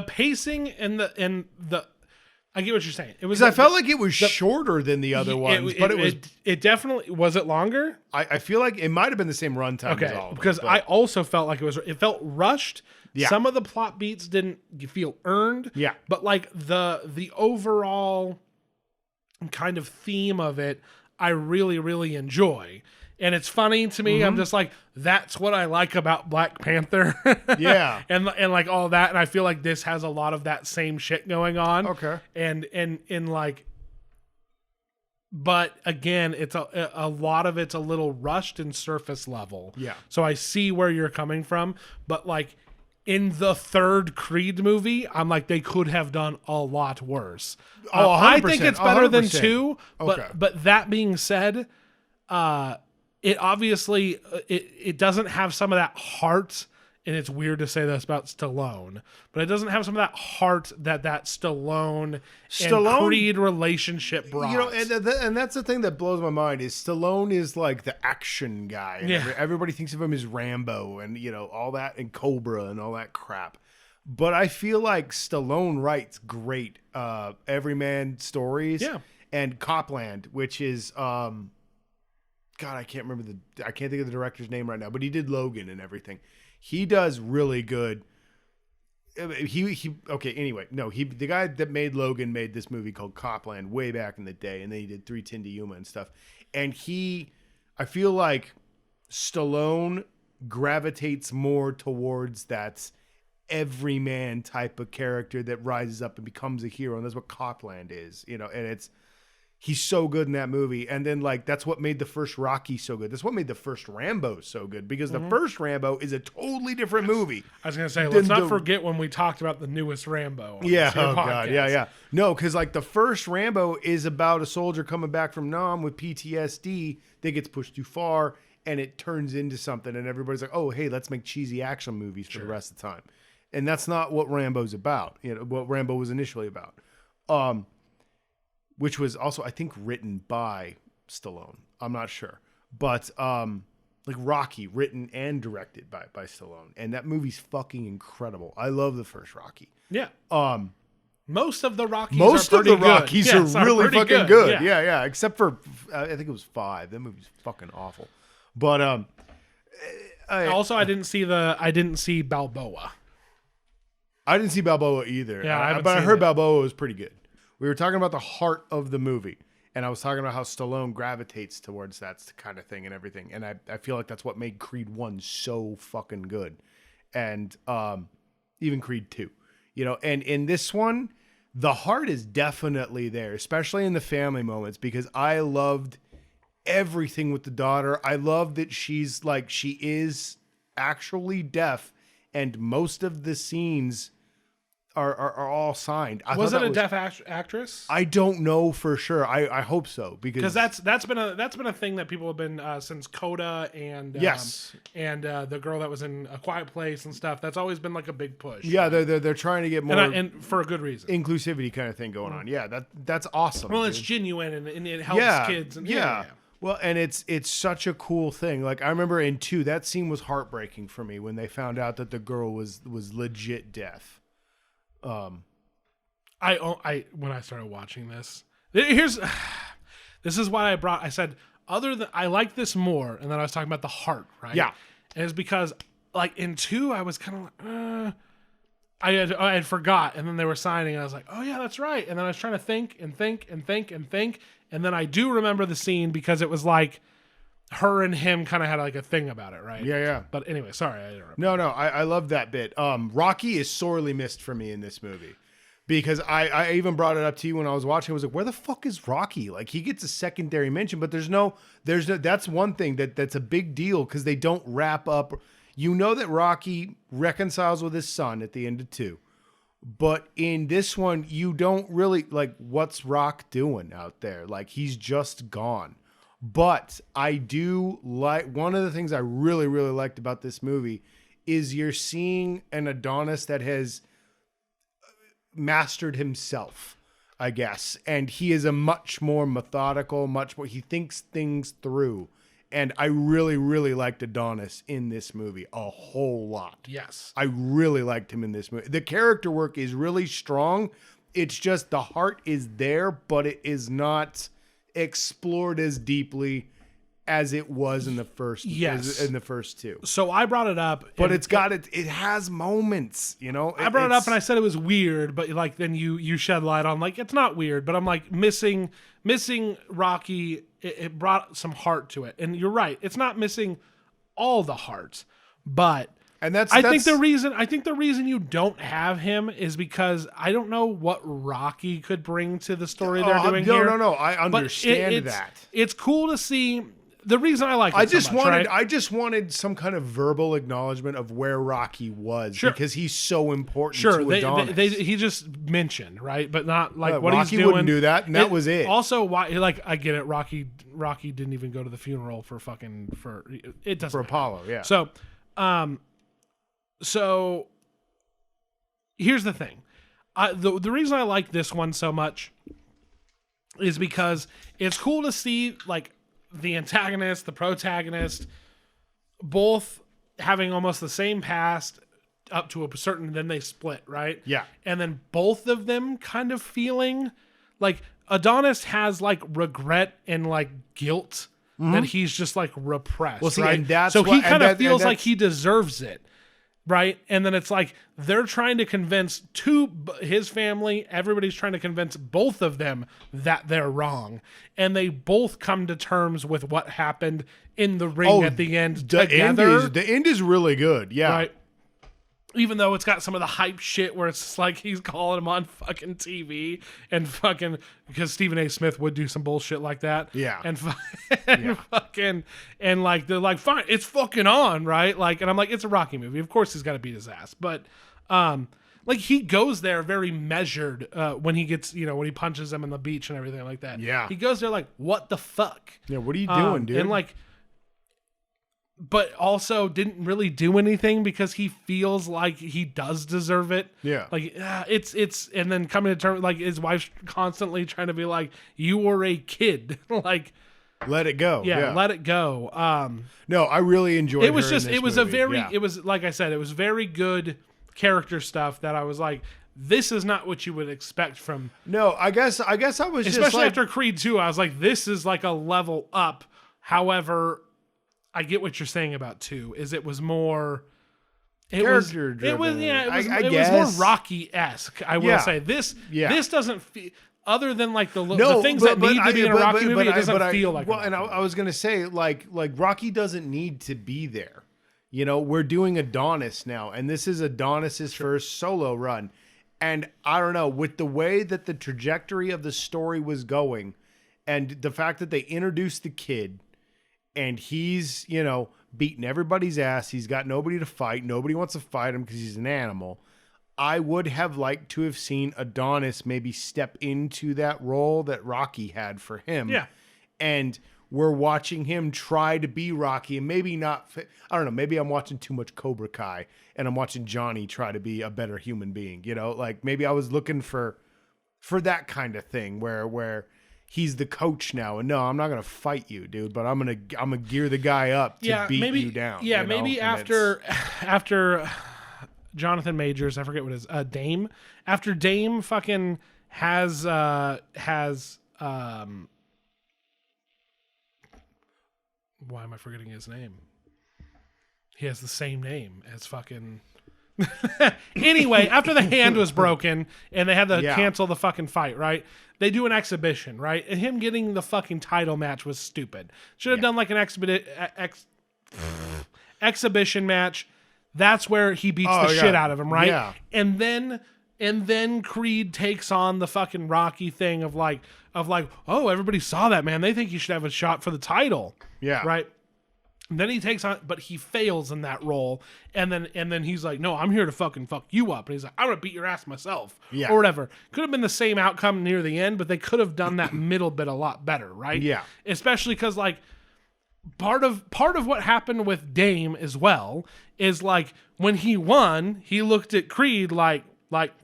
pacing and the I get what you're saying. It was. I felt like it was shorter than the other ones, but it was. It definitely was. It longer? I feel like it might have been the same runtime. Okay, as all of because them, I also felt like it felt rushed. Yeah. Some of the plot beats didn't feel earned. Yeah. But like the overall kind of theme of it, I really, really enjoy. And it's funny to me. I'm just like, that's what I like about Black Panther. Yeah. and like all that. And I feel like this has a lot of that same shit going on. Okay. And like, but again, it's a lot of it's a little rushed and surface level. Yeah. So I see where you're coming from, but like in the third Creed movie, I'm like, they could have done a lot worse. Oh, I think it's better than 100%. 2, Okay. but that being said, it obviously it doesn't have some of that heart, and it's weird to say this about Stallone, but it doesn't have some of that heart that Stallone and Creed relationship brought. You know, and that's the thing that blows my mind is Stallone is like the action guy. And everybody thinks of him as Rambo and, all that, and Cobra and all that crap. But I feel like Stallone writes great everyman stories. Yeah. And Copland, which is... God, I can't think of the director's name right now, but he did Logan and everything. He does really good. The guy that made Logan made this movie called Copland way back in the day, and then he did 3:10 to Yuma and stuff. And I feel like Stallone gravitates more towards that everyman type of character that rises up and becomes a hero, and that's what Copland is, and he's so good in that movie. And then, like, that's what made the first Rocky so good. That's what made the first Rambo so good, because the first Rambo is a totally different movie. I was going to say, let's not forget when we talked about the newest Rambo. Yeah, oh, God, yeah. No, because, like, the first Rambo is about a soldier coming back from Nam with PTSD that gets pushed too far, and it turns into something, and everybody's like, oh, hey, let's make cheesy action movies for the rest of the time. And that's not what Rambo's about, what Rambo was initially about. Which was also, I think, written by Stallone. I'm not sure. But, like Rocky, written and directed by Stallone. And that movie's fucking incredible. I love the first Rocky. Yeah. Most of the Rockies are really fucking good. Yeah. Yeah. Except for, I think it was 5. That movie's fucking awful. But, I didn't see Balboa. I didn't see Balboa either. Yeah, but I heard Balboa was pretty good. We were talking about the heart of the movie, and I was talking about how Stallone gravitates towards that kind of thing and everything. And I feel like that's what made Creed 1 so fucking good. And even Creed 2. And in this one, the heart is definitely there, especially in the family moments, because I loved everything with the daughter. I love that she is actually deaf, and most of the scenes are all signed. Was it a deaf actress? I don't know for sure. I hope so, because that's been a thing that people have been since Coda and yes, and the girl that was in A Quiet Place and stuff. That's always been like a big push. Yeah, they're trying to get more and for a good reason, inclusivity kind of thing going on. Yeah, that's awesome. Well, dude. It's genuine and it helps kids. And, yeah. Well, and it's such a cool thing. Like I remember in 2, that scene was heartbreaking for me when they found out that the girl was legit deaf. When I started watching this, this is why I said other than I like this more, and then I was talking about the heart, right? Yeah, and it's because like in 2 I was kind of like I had forgot, and then they were signing, and I was like, oh yeah, that's right, and then I was trying to think, and then I do remember the scene because it was like her and him kind of had like a thing about it, right? Yeah. But anyway, sorry, I interrupted. No, I love that bit. Rocky is sorely missed for me in this movie, because I even brought it up to you when I was watching. I was like, where the fuck is Rocky? Like, he gets a secondary mention, but there's no. That's one thing that's a big deal, because they don't wrap up. You know that Rocky reconciles with his son at the end of 2. But in this one, you don't really like, what's Rock doing out there? Like, he's just gone. But I do like, one of the things I really, really liked about this movie is you're seeing an Adonis that has mastered himself, I guess. And he is a much more methodical, he thinks things through. And I really, really liked Adonis in this movie a whole lot. Yes. I really liked him in this movie. The character work is really strong. It's just the heart is there, but it is not explored as deeply as it was in the first. Yes. In the first 2. So I brought it up, but it has moments, you know. I brought it up and I said it was weird, but like then you shed light on like it's not weird, but I'm like missing Rocky. It brought some heart to it, and you're right. It's not missing all the heart, but I think the reason you don't have him is because I don't know what Rocky could bring to the story they're doing here. No. I understand that. It's cool to see. The reason I like it I just wanted some kind of verbal acknowledgement of where Rocky was, because he's so important to Adonis. He just mentioned, right? But not like what Rocky he's doing. Wouldn't do that, and that was it. Also, why? Like, I get it. Rocky didn't even go to the funeral for it doesn't for Apollo, yeah. So here's the thing. The reason I like this one so much is because it's cool to see like the antagonist, the protagonist, both having almost the same past up to a certain, then they split, right? Yeah. And then both of them kind of feeling like Adonis has like regret and like guilt that he's just like repressed. Well, see, right? And that's so he kind of feels like he deserves it. Right. And then it's like they're trying to convince his family, everybody's trying to convince both of them that they're wrong. And they both come to terms with what happened in the ring at the end together. The end is really good. Yeah. Right. Even though it's got some of the hype shit where it's just like he's calling him on fucking TV and fucking, because Stephen A. Smith would do some bullshit like that. Yeah. And fucking, and like, they're like, fine, it's fucking on, right? Like, and I'm like, it's a Rocky movie. Of course he's got to beat his ass. But, like, he goes there very measured when he gets, when he punches them on the beach and everything like that. Yeah. He goes there like, what the fuck? Yeah, what are you doing, dude? And like, but also didn't really do anything because he feels like he does deserve it. Yeah. Like, it's, and then coming to terms, like, his wife's constantly trying to be like, you were a kid. Like, let it go. Yeah, let it go. No, I really enjoyed it. Was her just, in this it was movie. it was, like I said, it was very good character stuff that I was like, this is not what you would expect from. No, I guess I was especially just like, after Creed 2, I was like, this is like a level up. However, I get what you're saying about 2. Is it was more character driven. It was I was more Rocky-esque. I will say this. This doesn't feel, other than like the things that need to be in a Rocky movie. It doesn't feel like. Well, and I was gonna say like Rocky doesn't need to be there. We're doing Adonis now, and this is Adonis's first solo run. And I don't know, with the way that the trajectory of the story was going, and the fact that they introduced the kid. And he's, beating everybody's ass. He's got nobody to fight. Nobody wants to fight him because he's an animal. I would have liked to have seen Adonis maybe step into that role that Rocky had for him. Yeah. And we're watching him try to be Rocky, and maybe not. I don't know. Maybe I'm watching too much Cobra Kai, and I'm watching Johnny try to be a better human being. You know, like maybe I was looking for that kind of thing where he's the coach now, and no, I'm not gonna fight you, dude, but I'm gonna gear the guy up to beat you down. Yeah, you know? maybe And after Jonathan Majors, I forget what his Dame. After Dame fucking has why am I forgetting his name? He has the same name as fucking. Anyway, after the hand was broken and they had to cancel the fucking fight, right? They do an exhibition, right? And him getting the fucking title match was stupid. Should have done like an exhibition match. That's where he beats the shit out of him, right? Yeah. And then Creed takes on the fucking Rocky thing of like, oh, everybody saw that, man. They think you should have a shot for the title. Yeah. Right. And then he takes on, but he fails in that role. And then he's like, no, I'm here to fucking fuck you up. And he's like, I'm going to beat your ass myself. Yeah. Or whatever. Could have been the same outcome near the end, but they could have done that middle bit a lot better, right? Yeah. Especially because, like, part of what happened with Dame as well is, like, when he won, he looked at Creed like,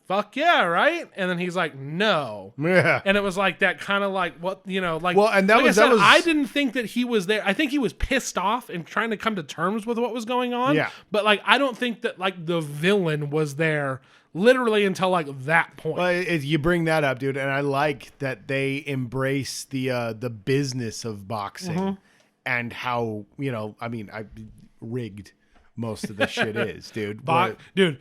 fuck yeah, right? And then he's like, no. Yeah. And it was like that kind of like, what, you know, like, well, and that was, I didn't think that he was there. I think he was pissed off and trying to come to terms with what was going on. Yeah. But like, I don't think that like the villain was there literally until like that point. Well, you bring that up, dude. And I like that they embrace the business of boxing and how, you know, I mean, rigged most of the shit is, dude. Dude.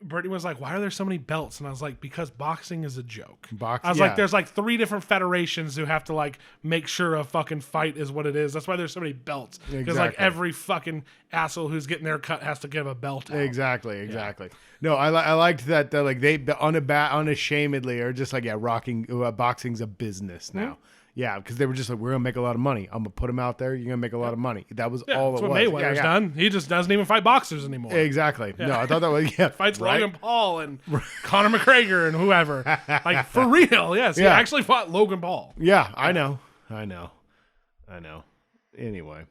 Brittany was like, why are there so many belts? And I was like, because boxing is a joke. I was yeah. like, there's like 3 different federations who have to like make sure a fucking fight is what it is. That's why there's so many belts. Because like every fucking asshole who's getting their cut has to give a belt out. Exactly. No, I liked that like they unashamedly are just like, boxing's a business now. Yeah, because they were just like, we're going to make a lot of money. I'm going to put him out there. You're going to make a lot of money. That was all it was. That's what Mayweather's done. He just doesn't even fight boxers anymore. Exactly. Yeah. No, I thought that was, Fights Logan Paul and Conor McGregor and whoever. Like, for real, yes. He actually fought Logan Paul. Yeah, I know. Anyway.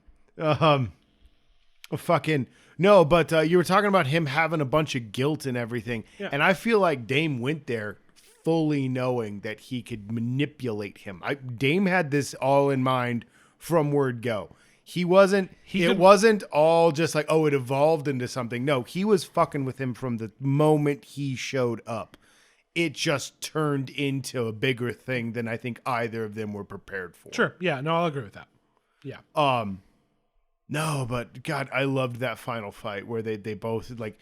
No, but you were talking about him having a bunch of guilt and everything. Yeah. And I feel like Dame went there fully knowing that he could manipulate him. Dame had this all in mind from word go. It wasn't all just like, oh, it evolved into something. No, he was fucking with him from the moment he showed up. It just turned into a bigger thing than I think either of them were prepared for. Sure. Yeah. No, I'll agree with that. Yeah. No, but God, I loved that final fight where they both like,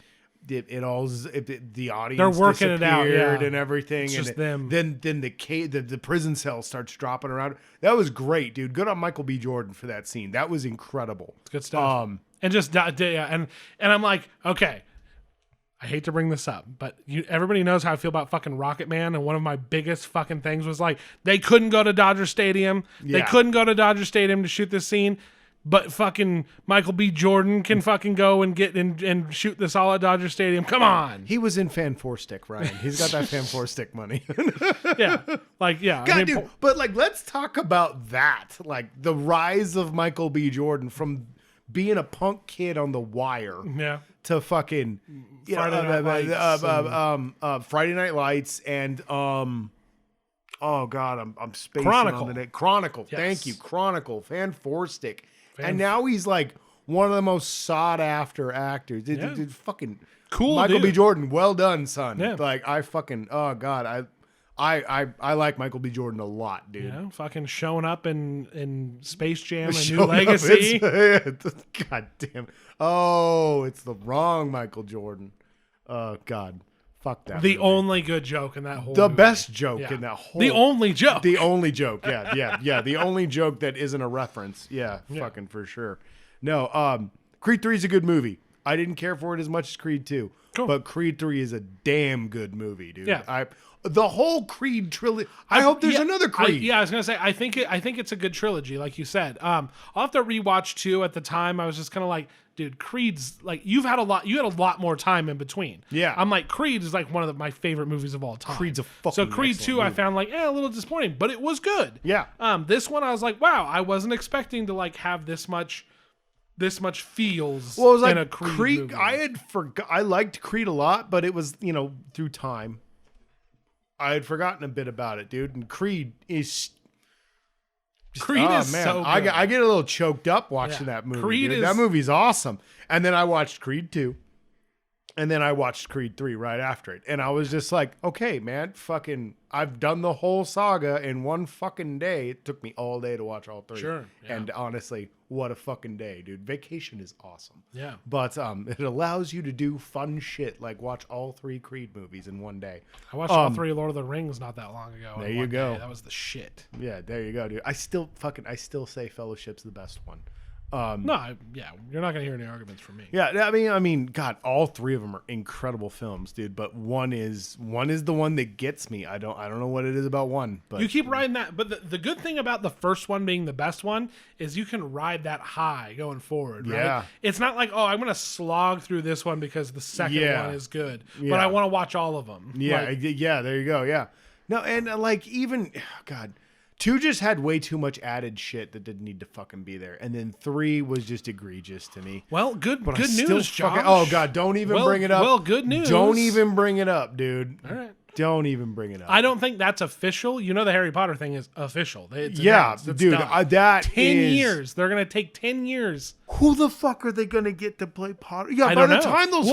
the audience they're working it out, and everything, it's and just them. Then the prison cell starts dropping around. That was great, dude. Good on Michael B. Jordan for that scene. That was incredible. It's good stuff. And just and I'm like, okay, I hate to bring this up, but everybody knows how I feel about fucking Rocket Man, and one of my biggest fucking things was like they couldn't go to Dodger Stadium. Yeah. They couldn't go to Dodger Stadium to shoot this scene. But fucking Michael B. Jordan can fucking go and get and shoot this all at Dodger Stadium. Come on. He was in Fan 4 Stick, Ryan. He's got that Fan 4 Stick money. Yeah. Like, yeah. God, dude, but like, let's talk about that. Like the rise of Michael B. Jordan from being a punk kid on The Wire to fucking Friday Night Lights and oh God, I'm spacing on the name. Chronicle. Yes. Thank you. Chronicle. Fan 4 Stick. And now he's like one of the most sought after actors. Dude, fucking cool, Michael B. Jordan. Well done, son. Yeah. Like I fucking I like Michael B. Jordan a lot, dude. Yeah, fucking showing up in Space Jam and New Legacy. God damn. Oh, it's the wrong Michael Jordan. Oh God. Fuck that. The only good joke in that whole movie. Best joke in that whole The only joke. The only joke. Yeah. The only joke that isn't a reference. Yeah, fucking for sure. No, Creed 3 is a good movie. I didn't care for it as much as Creed 2. Cool. But Creed 3 is a damn good movie, dude. Yeah. The whole Creed trilogy. I hope there's another Creed. I was gonna say I think it's a good trilogy, like you said. I'll have to rewatch 2. At the time, I was just kind of like, dude, Creed's like you had a lot more time in between. Yeah. I'm like, Creed is like one of my favorite movies of all time. Creed's a fucking so Creed 2 movie. I found like a little disappointing, but it was good. Yeah. This one I was like, wow, I wasn't expecting to like have this much feels. Well, it was like in a Creed movie. I liked Creed a lot, but it was, through time. I had forgotten a bit about it, dude. And Creed is so good. I get a little choked up watching that movie. That movie's awesome. And then I watched Creed 2. And then I watched Creed 3 right after it. And I was just like, okay, man, I've done the whole saga in one fucking day. It took me all day to watch all 3. Sure. Yeah. And honestly, what a fucking day, dude. Vacation is awesome. Yeah. But it allows you to do fun shit like watch all 3 Creed movies in one day. I watched all 3 Lord of the Rings not that long ago. There you go. That was the shit. Yeah, there you go, dude. I still say Fellowship's the best one. You're not gonna hear any arguments from me. Yeah, I mean, God, all 3 of them are incredible films, dude. But one is the one that gets me. I don't know what it is about one, but you keep riding that. But the good thing about the first one being the best one is you can ride that high going forward. Right? Yeah, it's not like, oh, I'm gonna slog through this one because the second one is good, but I want to watch all of them. Yeah, yeah, there you go. Yeah, no, and like even God. 2 just had way too much added shit that didn't need to fucking be there. And then 3 was just egregious to me. Well, good news, Josh. Oh, God, don't even bring it up. Well, good news. Don't even bring it up, dude. All right. Don't even bring it up. I don't think that's official. The Harry Potter thing is official. It's dude, that 10 years. They're going to take 10 years. Who the fuck are they going to get to play Potter? Yeah, by the time those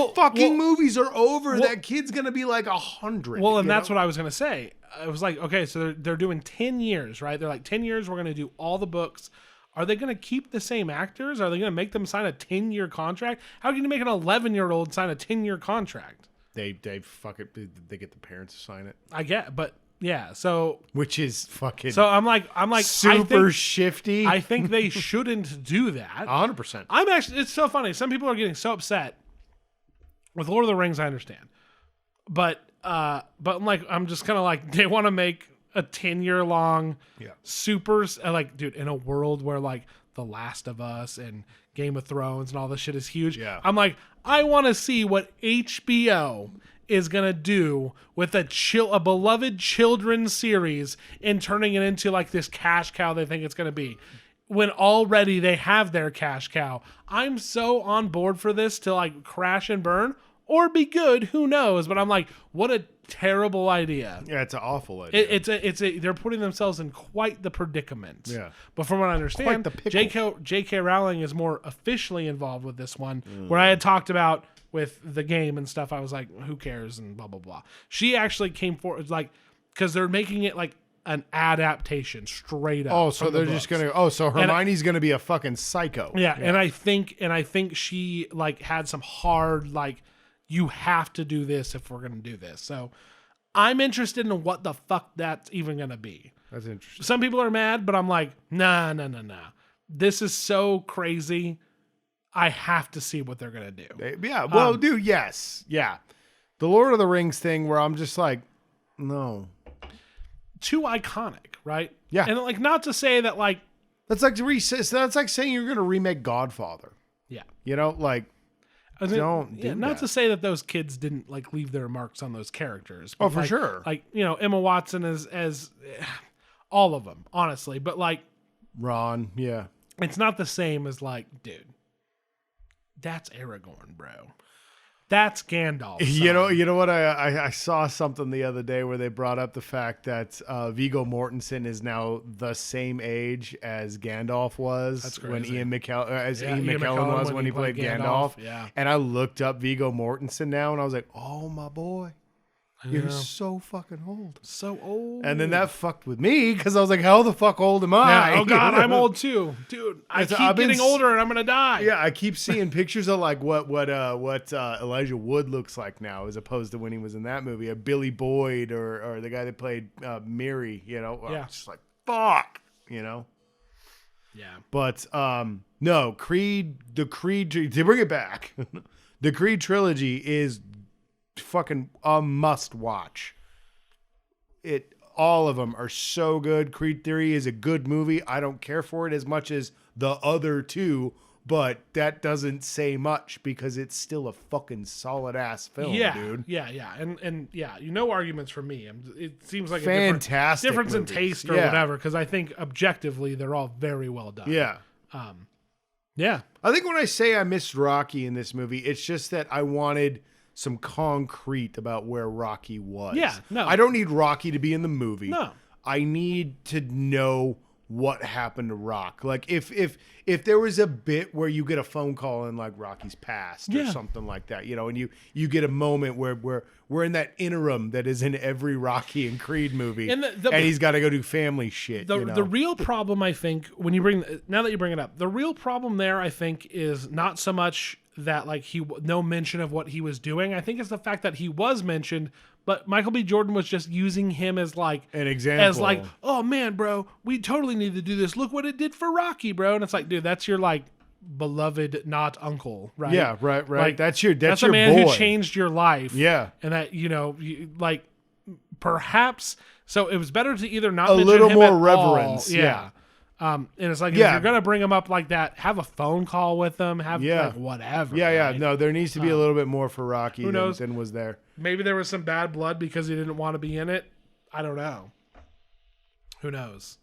movies are over, that kid's going to be like 100. Well, and that's what I was going to say. I was like, okay, so they're doing 10 years, right? They're like, 10 years, we're going to do all the books. Are they going to keep the same actors? Are they going to make them sign a 10-year contract? How can you make an 11-year-old sign a 10-year contract? They get the parents to sign it. I get, but yeah, so which is fucking. So I'm like super shifty. I think they shouldn't do that. 100%. It's so funny. Some people are getting so upset with Lord of the Rings. I understand, but I'm just kind of like they want to make a 10-year long super like, dude, in a world where like The Last of Us and Game of Thrones and all this shit is huge. Yeah. I'm like, I want to see what HBO is going to do with a beloved children's series and turning it into like this cash cow they think it's going to be. When already they have their cash cow. I'm so on board for this to like crash and burn or be good, who knows? But I'm like, what a terrible idea. Yeah, it's an awful idea. They're putting themselves in quite the predicament. Yeah. But from what I understand, J.K. Rowling is more officially involved with this one. Where I had talked about with the game and stuff, I was like, who cares and blah, blah, blah. She actually came forward, like, because they're making it like an adaptation straight up. Oh, so they're just going to, so Hermione's going to be a fucking psycho. Yeah, and I think she like had some hard, like, you have to do this if we're going to do this. So I'm interested in what the fuck that's even going to be. That's interesting. Some people are mad, but I'm like, nah. This is so crazy. I have to see what they're going to do. Yeah. Well, dude, yes. Yeah. The Lord of the Rings thing where I'm just like, no. Too iconic, right? Yeah. And like, not to say that like. That's like saying you're going to remake Godfather. Yeah. Like. Not to say that those kids didn't like leave their marks on those characters. But for sure. Like, Emma Watson as all of them, honestly. But like Ron, yeah. It's not the same as like, dude, that's Aragorn, bro. That's Gandalf. Son. You know what? I saw something the other day where they brought up the fact that Viggo Mortensen is now the same age as Gandalf was when Ian McKellen was when he played Gandalf. Yeah. And I looked up Viggo Mortensen now, and I was like, oh my boy. You're so fucking old. So old. And then that fucked with me because I was like, how the fuck old am I? Yeah, oh, God, I'm old too. Dude, I keep getting older and I'm going to die. Yeah, I keep seeing pictures of like what Elijah Wood looks like now as opposed to when he was in that movie. A Billy Boyd or the guy that played Miri, Yeah. It's just like, fuck, Yeah. But no, Creed, the Creed, to bring it back, the Creed trilogy is fucking a must watch. All of them are so good. Creed 3 is a good movie. I don't care for it as much as the other two, but that doesn't say much because it's still a fucking solid ass film, dude. Yeah. And yeah, no arguments from me. It seems like fantastic a difference movies. in taste or whatever, because I think objectively they're all very well done. Yeah. Yeah. I think when I say I missed Rocky in this movie, it's just that I wanted some concrete about where Rocky was. Yeah, no. I don't need Rocky to be in the movie. No. I need to know what happened to Rock. Like if there was a bit where you get a phone call and like Rocky's passed or something like that, and you get a moment where we're in that interim that is in every Rocky and Creed movie, and he's got to go do family shit. The real problem, I think, now that you bring it up, the real problem there, I think, is not so much that like no mention of what he was doing. I think it's the fact that he was mentioned, but Michael B. Jordan was just using him as like an example, as like, oh man, bro, we totally need to do this. Look what it did for Rocky, bro. And it's like, dude, that's your like beloved not uncle, right? Yeah, right. Like, that's your a man who changed your life. Yeah, and that like perhaps so it was better to either not a mention little him more at reverence. All. Yeah. And it's like, if you're going to bring him up like that, have a phone call with him, like whatever. Yeah. Right? No, there needs to be a little bit more for Rocky than was there. Maybe there was some bad blood because he didn't want to be in it. I don't know. Who knows?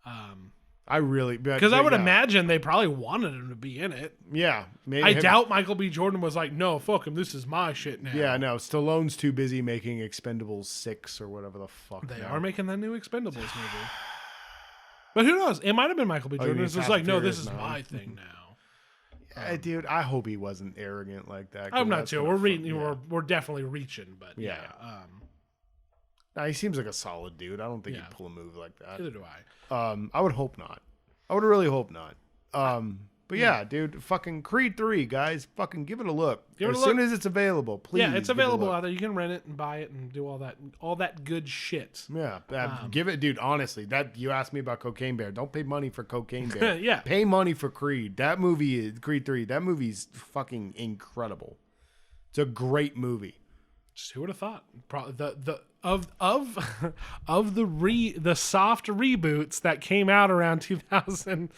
Because I would imagine they probably wanted him to be in it. Yeah. I doubt Michael B. Jordan was like, no, fuck him. This is my shit now. Yeah, no. Stallone's too busy making Expendables 6 or whatever the fuck. They are making that new Expendables movie. But who knows? It might have been Michael B. Jordan. It's just like, no, this is my thing now. Dude, I hope he wasn't arrogant like that. I'm not sure. We're definitely reaching, but yeah. Nah, he seems like a solid dude. I don't think he'd pull a move like that. Neither do I. I would hope not. I would really hope not. But yeah, dude, fucking Creed 3, guys, fucking give it a look. As soon as it's available, please. Yeah, it's available out there. You can rent it and buy it and do all that good shit. Yeah, give it, dude. Honestly, that you asked me about Cocaine Bear. Don't pay money for Cocaine Bear. Yeah, pay money for Creed. That movie is Creed 3. That movie's fucking incredible. It's a great movie. Just who would have thought? Of the soft reboots that came out around 2000.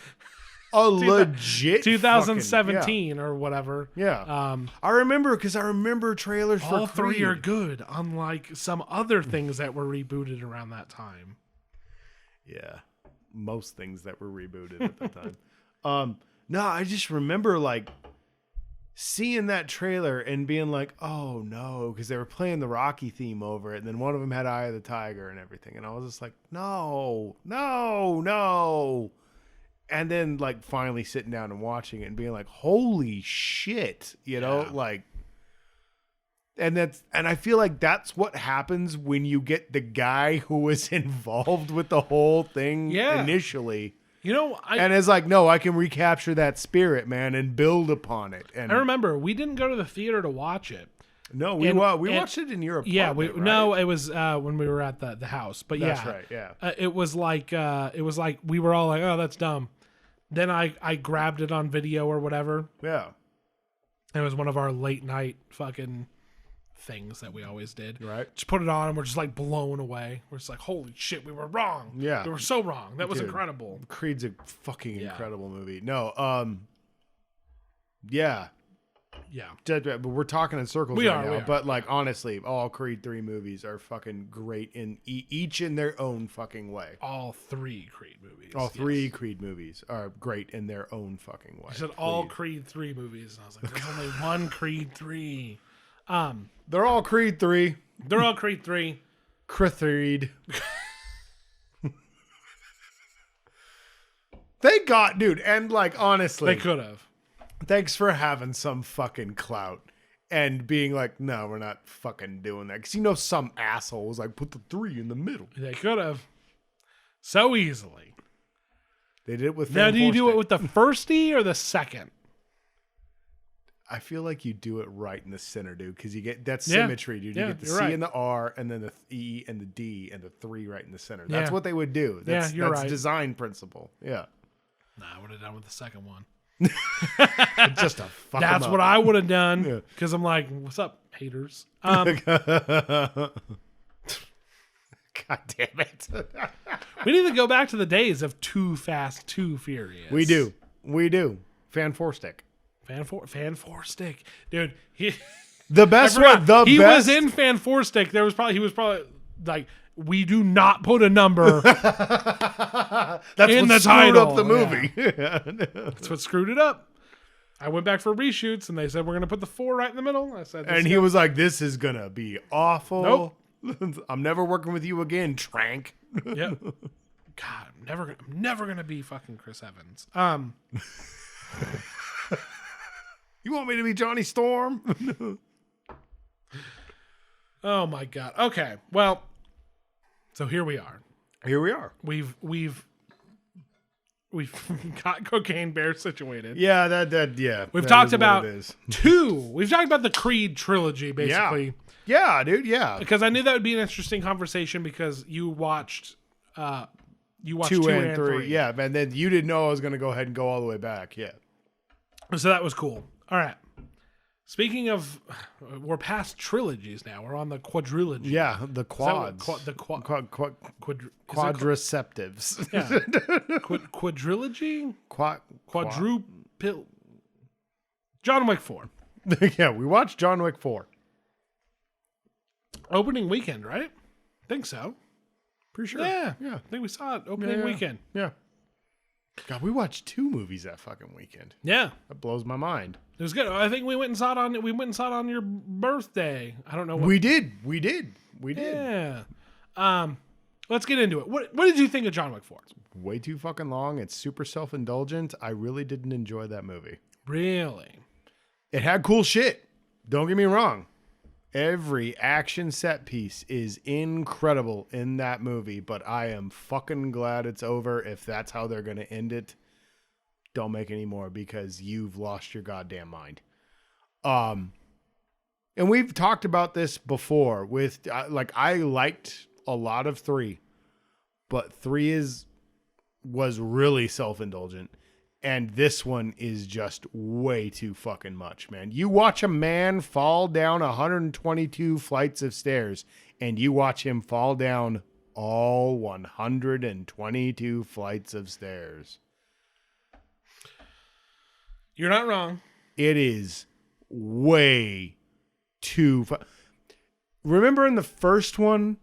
Legit 2017 or whatever. Yeah. I remember trailers for all Creed. Three are good, unlike some other things that were rebooted around that time. Yeah. Most things that were rebooted at the time. No, I just remember like seeing that trailer and being like, oh no, because they were playing the Rocky theme over it, and then one of them had Eye of the Tiger and everything, and I was just like, no. And then, like, finally sitting down and watching it and being like, holy shit, like, and I feel like that's what happens when you get the guy who was involved with the whole thing initially. And it's like, no, I can recapture that spirit, man, and build upon it. And I remember we didn't go to the theater to watch it. No, we watched it in Europe. Yeah, no, it was when we were at the house. But that's right. Yeah, it was like we were all like, oh, that's dumb. Then I grabbed it on video or whatever. Yeah. It was one of our late night fucking things that we always did. Right. Just put it on and we're just like blown away. We're just like, holy shit, we were wrong. Yeah. We were so wrong. That was incredible. Creed's a fucking incredible movie. No, yeah. Yeah. But we're talking in circles now. But like honestly, all Creed 3 movies are fucking great in each in their own fucking way. All three Creed movies. All three Creed movies are great in their own fucking way. You said all Creed 3 movies. And I was like, there's only one Creed 3. They're all Creed 3. They're all Creed 3. Cr3ed. They got, dude, and like honestly, they could have. Thanks for having some fucking clout and being like, no, we're not fucking doing that. Because some asshole was like, put the 3 in the middle. They could have. So easily. They did it with Now, do you do it with the first E or the second? I feel like you do it right in the center, dude, because you get that symmetry, dude. You get the C and the R, and then the E and the D and the 3 right in the center. That's what they would do. That's right. design principle. Yeah. Nah, I would have done with the second one. Just to fuck That's him what up. I would have done. Because I'm like, what's up, haters? God damn it. We need to go back to the days of Too Fast, Too Furious. We do. Fan 4 stick. Fan four stick, dude. The best one. He best. was in Fan 4 stick. He was probably like, we do not put a number. That's in what the screwed title. up the movie. That's what screwed it up. I went back for reshoots and they said we're gonna put the 4 right in the middle. I said, And he was like, "This is gonna be awful. Nope. I'm never working with you again, Trank." Yep. God, I'm never gonna be fucking Chris Evans. You want me to be Johnny Storm? Oh my God. Okay. Well, so here we are. Here we are. We've got Cocaine Bear situated. Yeah, yeah. We've that talked is what about it is. 2. We've talked about the Cr3ed trilogy, basically. Yeah, dude. Yeah. Because I knew that would be an interesting conversation because you watched 2 and 3. Yeah, and then you didn't know I was gonna go ahead and go all the way back. Yeah. So that was cool. All right. Speaking of, we're past trilogies now. We're on the quadrilogy. Yeah, the quads. Quadriceptives. Yeah. Quadrilogy? Quadruple. John Wick 4. Yeah, we watched John Wick 4. Opening weekend, right? Think so. Pretty sure. Yeah. Yeah. I think we saw it opening weekend. Yeah. God, we watched 2 movies that fucking weekend. Yeah. That blows my mind. It was good. I think we went and saw it on your birthday. I don't know what. We did. Yeah. Let's get into it. What did you think of John Wick 4? Way too fucking long. It's super self-indulgent. I really didn't enjoy that movie. Really? It had cool shit. Don't get me wrong. Every action set piece is incredible in that movie, but I am fucking glad it's over. If that's how they're going to end it, don't make any more because you've lost your goddamn mind. And we've talked about this before with I liked a lot of 3, but 3 was really self-indulgent. And this one is just way too fucking much, man. You watch a man fall down 122 flights of stairs, and you watch him fall down all 122 flights of stairs. You're not wrong. It is way too... Remember in the first one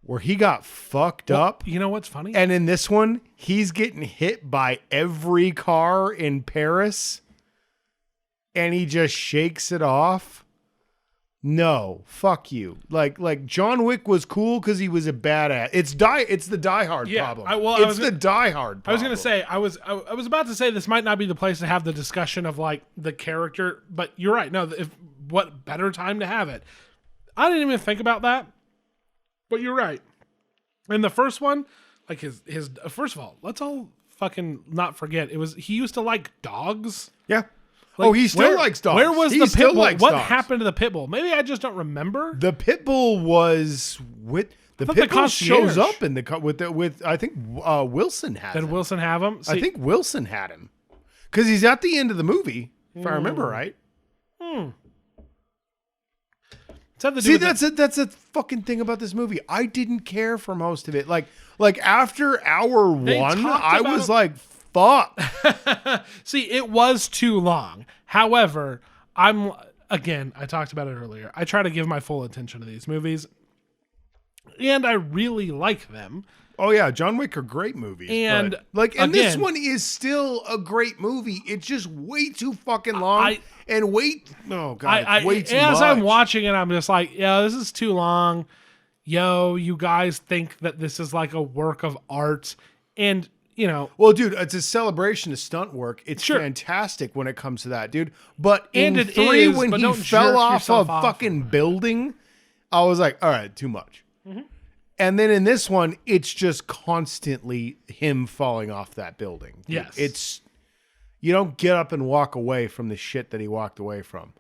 where he got fucked up? You know what's funny? And in this one, he's getting hit by every car in Paris and he just shakes it off. No, fuck you. Like John Wick was cool because he was a badass. It's the Die Hard problem. It's the Die Hard problem. I was gonna say I was about to say this might not be the place to have the discussion of like the character, but you're right. No, what better time to have it? I didn't even think about that. But you're right. In the first one, like his first of all, let's all fucking not forget he used to like dogs. Yeah. Like, he still likes dogs. Where was he the still pit bull? likes What dogs. happened to the pit bull? Maybe I just don't remember. The pit bull was with the pit bull shows up in with I think Wilson had him. Did Wilson have him? I think Wilson had him because he's at the end of the movie, if I remember right. See, that's a fucking thing about this movie. I didn't care for most of it. Like after hour 1, I was like, fuck. See, it was too long. However, I talked about it earlier. I try to give my full attention to these movies, and I really like them. Oh yeah, John Wick are great movies. And this one is still a great movie. It's just way too fucking long way too much. As I'm watching it, I'm just like, yeah, this is too long. Yo, you guys think that this is like a work of art, and well, dude, it's a celebration of stunt work. It's fantastic when it comes to that, dude. But in 3, when he fell off a fucking building, I was like, all right, too much. Mm-hmm. And then in this one, it's just constantly him falling off that building. Yes. You don't get up and walk away from the shit that he walked away from.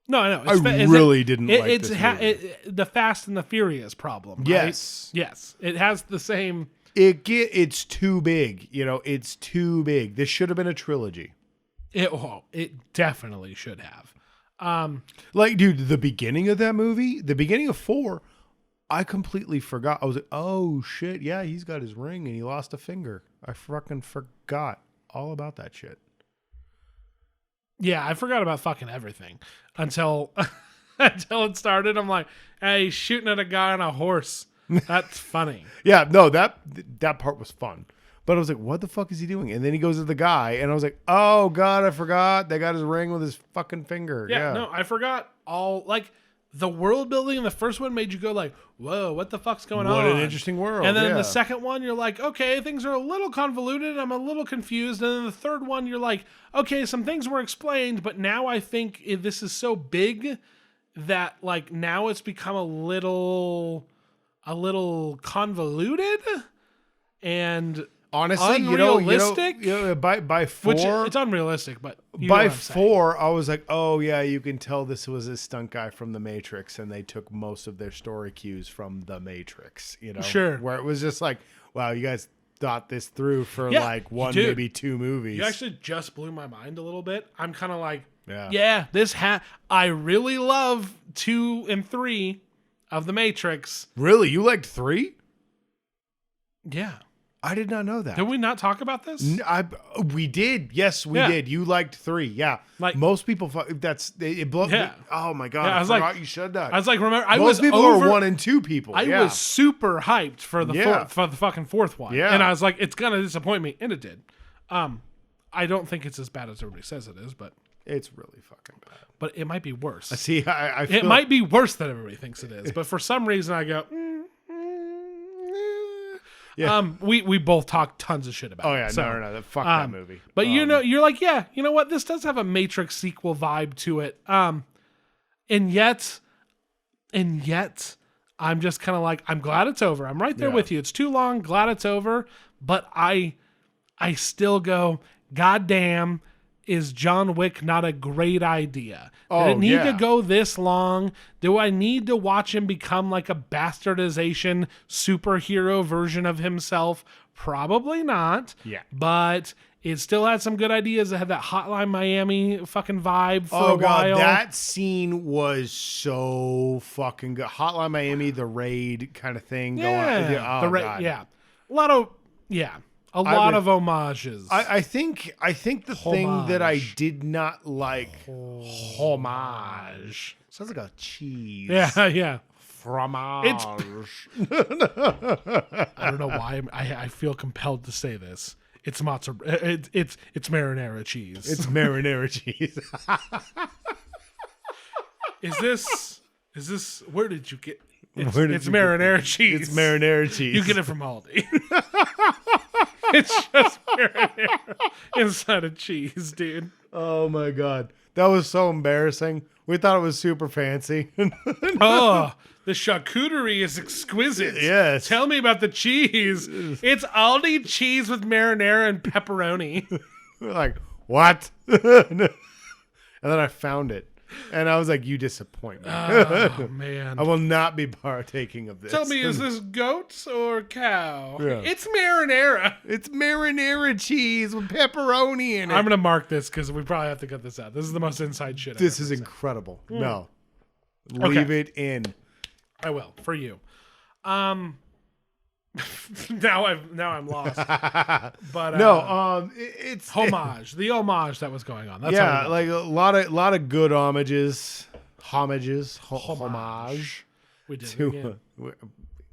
No, I know. I really didn't like this movie. The Fast and the Furious problem. Right? Yes. Yes. It has the same It's too big. It's too big. This should have been a trilogy. It definitely should have. Dude, the beginning of that movie, the beginning of 4, I completely forgot. I was like, oh shit, yeah, he's got his ring and he lost a finger. I fucking forgot all about that shit. Yeah, I forgot about fucking everything until it started. I'm like, hey, he's shooting at a guy on a horse. That's funny. Yeah, no, that part was fun. But I was like, what the fuck is he doing? And then he goes to the guy, and I was like, oh, God, I forgot. They got his ring with his fucking finger. Yeah. No, I forgot all, the world building in the first one made you go like, whoa, what the fuck's going on? What an interesting world. And then in the second one, you're like, okay, things are a little convoluted. I'm a little confused. And then the third one, you're like, okay, some things were explained, but now I think this is so big that, now it's become a little convoluted and... Honestly, unrealistic? By 4, which it's unrealistic, but by 4, I was like, oh yeah, you can tell this was a stunt guy from The Matrix, and they took most of their story cues from The Matrix. Sure, where it was just like, wow, you guys thought this through for one, maybe 2 movies. You actually just blew my mind a little bit. I'm kind of like, I really love 2 and 3 of The Matrix. Really, you liked 3? Yeah. I did not know that. Did we not talk about this? We did. Yes, we did. You liked 3. Yeah. Most people. It blew. Yeah. Oh my God! Yeah, I forgot you said that. I was like, remember, most people are 1 and 2 people. I was super hyped for the fucking 4th one. Yeah. And I was like, it's gonna disappoint me, and it did. I don't think it's as bad as everybody says it is, but it's really fucking bad. But it might be worse. See, I feel it might be worse than everybody thinks it is, but for some reason I go. Yeah. We both talked tons of shit about it. Oh yeah, no. Fuck that movie. But you're like, yeah, you know what? This does have a Matrix sequel vibe to it. And yet, I'm just kind of like, I'm glad it's over. I'm right there with you. It's too long. Glad it's over. But I still go, God damn, is John Wick not a great idea? Did it need to go this long? Do I need to watch him become like a bastardization superhero version of himself? Probably not. Yeah. But it still had some good ideas. It had that Hotline Miami fucking vibe for a while. That scene was so fucking good. Hotline Miami, the raid kind of thing. Yeah. God. Yeah. A lot of homages. I think the thing that I did not like, homage. Sounds like a cheese. Yeah. Fromage. I don't know why I feel compelled to say this. It's mozzarella. It's marinara cheese. It's marinara cheese. Is this? Where did you get? It's marinara cheese. It's marinara cheese. You get it from Aldi. It's just marinara inside of cheese, dude. Oh my God. That was so embarrassing. We thought it was super fancy. Oh, the charcuterie is exquisite. Yes. Tell me about the cheese. It's Aldi cheese with marinara and pepperoni. We're like, what? And then I found it. And I was like, you disappoint me. Oh, man. I will not be partaking of this. Tell me, is this goat or cow? Yeah. It's marinara. It's marinara cheese with pepperoni in it. I'm going to mark this because we probably have to cut this out. This is the most inside shit I've This ever is said. incredible. No. Leave it in. I will, for you. Now I'm lost. But it's homage. The homage that was going on. That's like a lot of good homage. We did to, it again.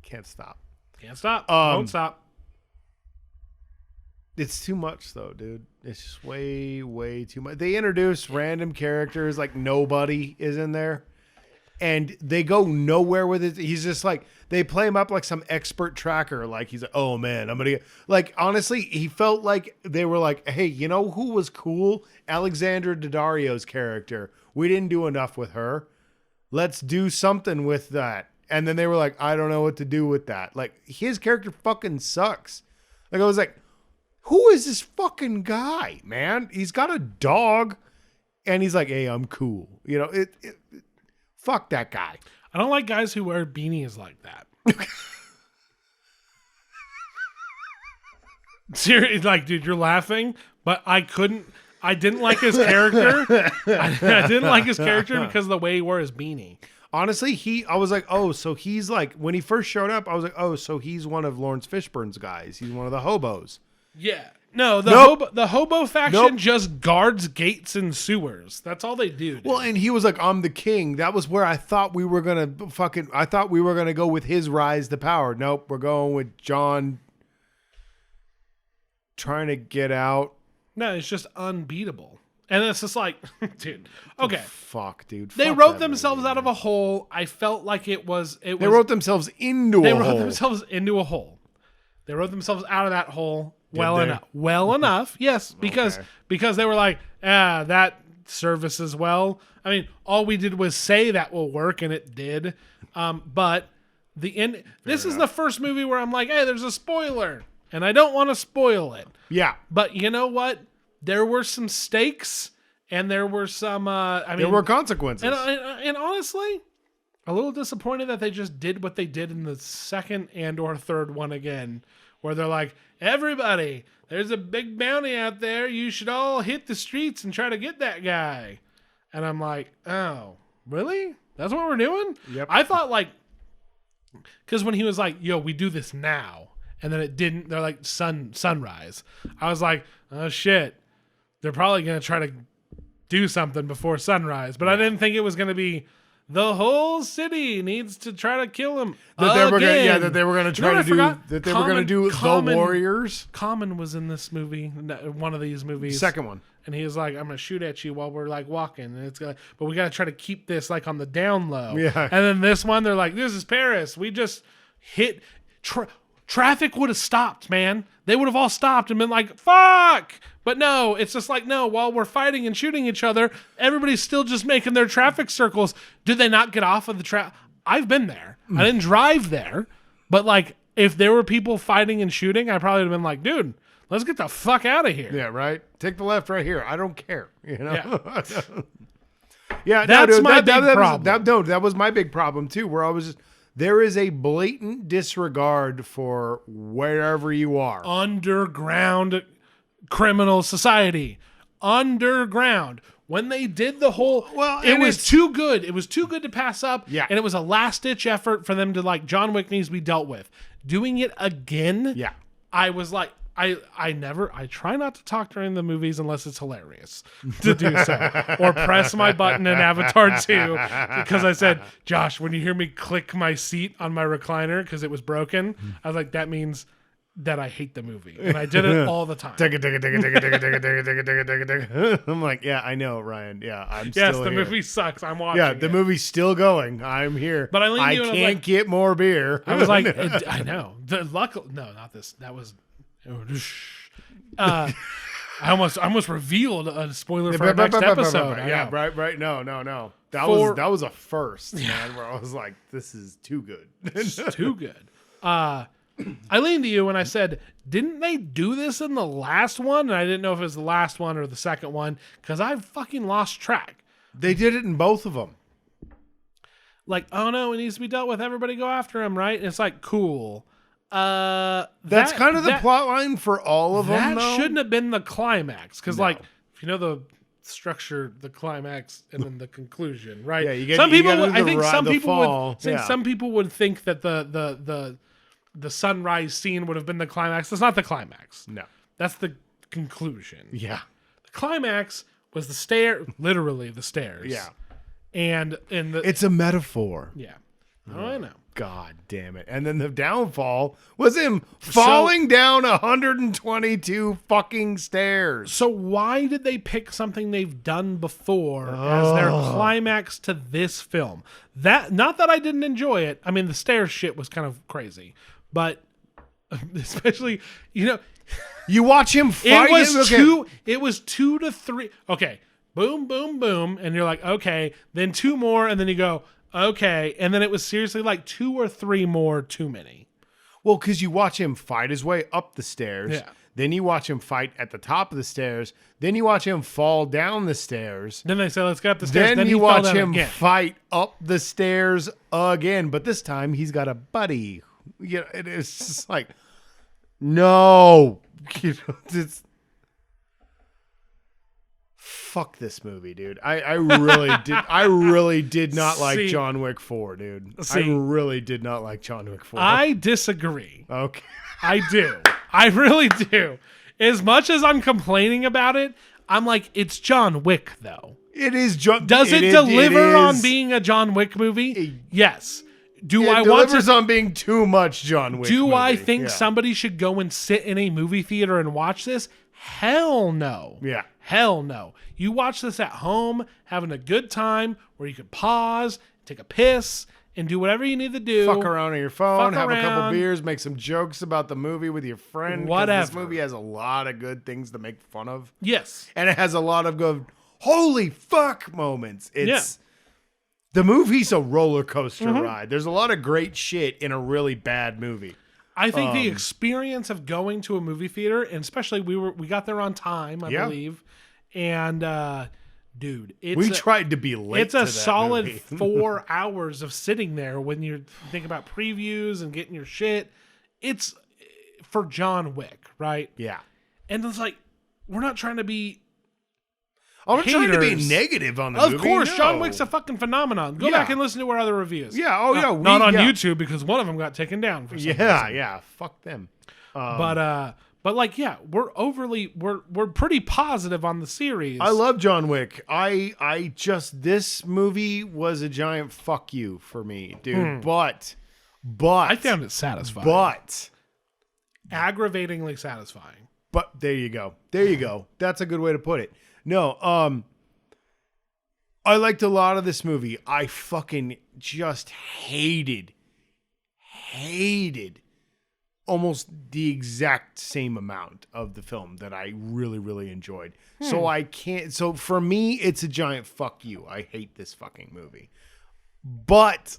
Can't stop. Can't stop. Won't stop. It's too much though, dude. It's just way too much. They introduce random characters like nobody is in there. And they go nowhere with it. He's just like, they play him up like some expert tracker. Like he's like, oh man, I'm going to get, like, honestly, he felt like they were like, hey, you know who was cool? Alexandra Daddario's character. We didn't do enough with her. Let's do something with that. And then they were like, I don't know what to do with that. Like his character fucking sucks. Like I was like, who is this fucking guy, man? He's got a dog and he's like, hey, I'm cool. You know, fuck that guy. I don't like guys who wear beanies like that. Seriously, like, dude, you're laughing, but I didn't like his character. I didn't like his character because of the way he wore his beanie. Honestly, I was like, oh, so he's like, when he first showed up, I was like, oh, so he's one of Lawrence Fishburne's guys. He's one of the hobos. Yeah. No, the hobo faction just guards gates and sewers. That's all they do. Dude. Well, and he was like, I'm the king. That was where I thought we were going to go with his rise to power. Nope, we're going with John trying to get out. No, it's just unbeatable. And it's just like, dude, okay. Fuck, dude. They wrote themselves out of a hole. I felt like it was. They wrote themselves into a hole. They wrote themselves into a hole. They wrote themselves out of that hole enough. Well enough, yes, because they were like, that services well. I mean, all we did was say that will work, and it did. But the end. This is the first movie where I'm like, hey, there's a spoiler, and I don't want to spoil it. Yeah, but you know what? There were some stakes, and there were some. There were consequences, and honestly, a little disappointed that they just did what they did in the second and or third one again, where they're like, everybody, there's a big bounty out there. You should all hit the streets and try to get that guy. And I'm like, oh, really? That's what we're doing? Yep. I thought like, because when he was like, yo, we do this now, and then it didn't. They're like sunrise. I was like, oh shit. They're probably going to try to do something before sunrise. But I didn't think it was going to be the whole city needs to try to kill him. That they were going to do the Warriors. Common was in this movie, one of these movies. Second one. And he was like, I'm going to shoot at you while we're like walking. And it's gonna, but we got to try to keep this like on the down low. Yeah. And then this one, they're like, this is Paris. We just hit traffic would have stopped, man. They would have all stopped and been like, fuck. But no, it's just like, no, while we're fighting and shooting each other, everybody's still just making their traffic circles. Did they not get off of the track? I've been there. I didn't drive there. But like, if there were people fighting and shooting, I probably would have been like, dude, let's get the fuck out of here. Yeah, right? Take the left right here. I don't care. You know? Yeah. Yeah, that's my big problem. That was my big problem too, where I was just, there is a blatant disregard for wherever you are. Underground criminal society. Underground. When they did the whole, it was too good. It was too good to pass up. Yeah. And it was a last ditch effort for them to like, John Wick needs to be dealt with. Doing it again. Yeah. I was like, I try not to talk during the movies unless it's hilarious to do so. Or press my button in Avatar 2 because I said, Josh, when you hear me click my seat on my recliner because it was broken, I was like, that means that I hate the movie. And I did it all the time. I'm like, yeah, I know, Ryan. Yeah, I'm still Yes, the here. Movie sucks. I'm watching Yeah, the movie's still going. I'm here. But I can't like, get more beer. I was like, I know. No, not this. That was... I almost revealed a spoiler for our next episode. Yeah, right. No. That was a first, man. Where I was like, "This is too good." It's too good. I leaned to you and I said, "Didn't they do this in the last one?" And I didn't know if it was the last one or the second one because I fucking lost track. They did it in both of them. Like, oh no, it needs to be dealt with. Everybody go after him, right? And it's like, cool. That's kind of the plot line for all of them. That shouldn't have been the climax because, like, if you know the structure, the climax, and then the conclusion, right? Yeah, you get some people. I think some people would think yeah. some people would think that the sunrise scene would have been the climax. That's not the climax. No, that's the conclusion. Yeah, the climax was the literally the stairs. Yeah, and it's a metaphor. Yeah, I know. God damn it. And then the downfall was him falling down 122 fucking stairs. So why did they pick something they've done before as their climax to this film? Not that I didn't enjoy it. I mean, the stairs shit was kind of crazy. But especially, you watch him fight. It was 2 to 3. Okay. Boom, boom, boom. And you're like, okay. Then 2 more. And then you go, okay, and then it was seriously like 2 or 3 more too many. Well, because you watch him fight his way up the stairs. Yeah. Then you watch him fight at the top of the stairs. Then you watch him fall down the stairs. Then they say, let's get up the stairs. Then you watch him fight up the stairs again. But this time he's got a buddy. It is just like, no. it's fuck this movie, dude. I really did not like John Wick 4, dude. I really did not like John Wick 4. I disagree. Okay. I do. I really do. As much as I'm complaining about it, I'm like, it's John Wick, though. It is John. Does it deliver on being a John Wick movie? Yes. Do I want to? On being too much John Wick. Do I think somebody should go and sit in a movie theater and watch this? Hell no. Yeah. Hell no. You watch this at home, having a good time, where you could pause, take a piss, and do whatever you need to do. Fuck around on your phone, have a couple beers, make some jokes about the movie with your friend. Whatever. This movie has a lot of good things to make fun of. Yes. And it has a lot of good, holy fuck moments. The movie's a roller coaster ride. There's a lot of great shit in a really bad movie. I think the experience of going to a movie theater, and especially we got there on time, I believe, and dude, we tried to be late. It's a to that solid movie. 4 hours of sitting there when you're thinking about previews and getting your shit. It's for John Wick, right? Yeah, and it's like we're not trying to be. I'm not trying to be negative on the movie. Of course, no. John Wick's a fucking phenomenon. Go back and listen to our other reviews. Yeah, not on YouTube because one of them got taken down for some reason. Yeah, fuck them. But like, yeah, we're pretty positive on the series. I love John Wick. I just this movie was a giant fuck you for me, dude. But I found it satisfying. But aggravatingly satisfying. But there you go. That's a good way to put it. No, I liked a lot of this movie. I fucking just hated almost the exact same amount of the film that I really, really enjoyed. So for me, it's a giant fuck you. I hate this fucking movie. But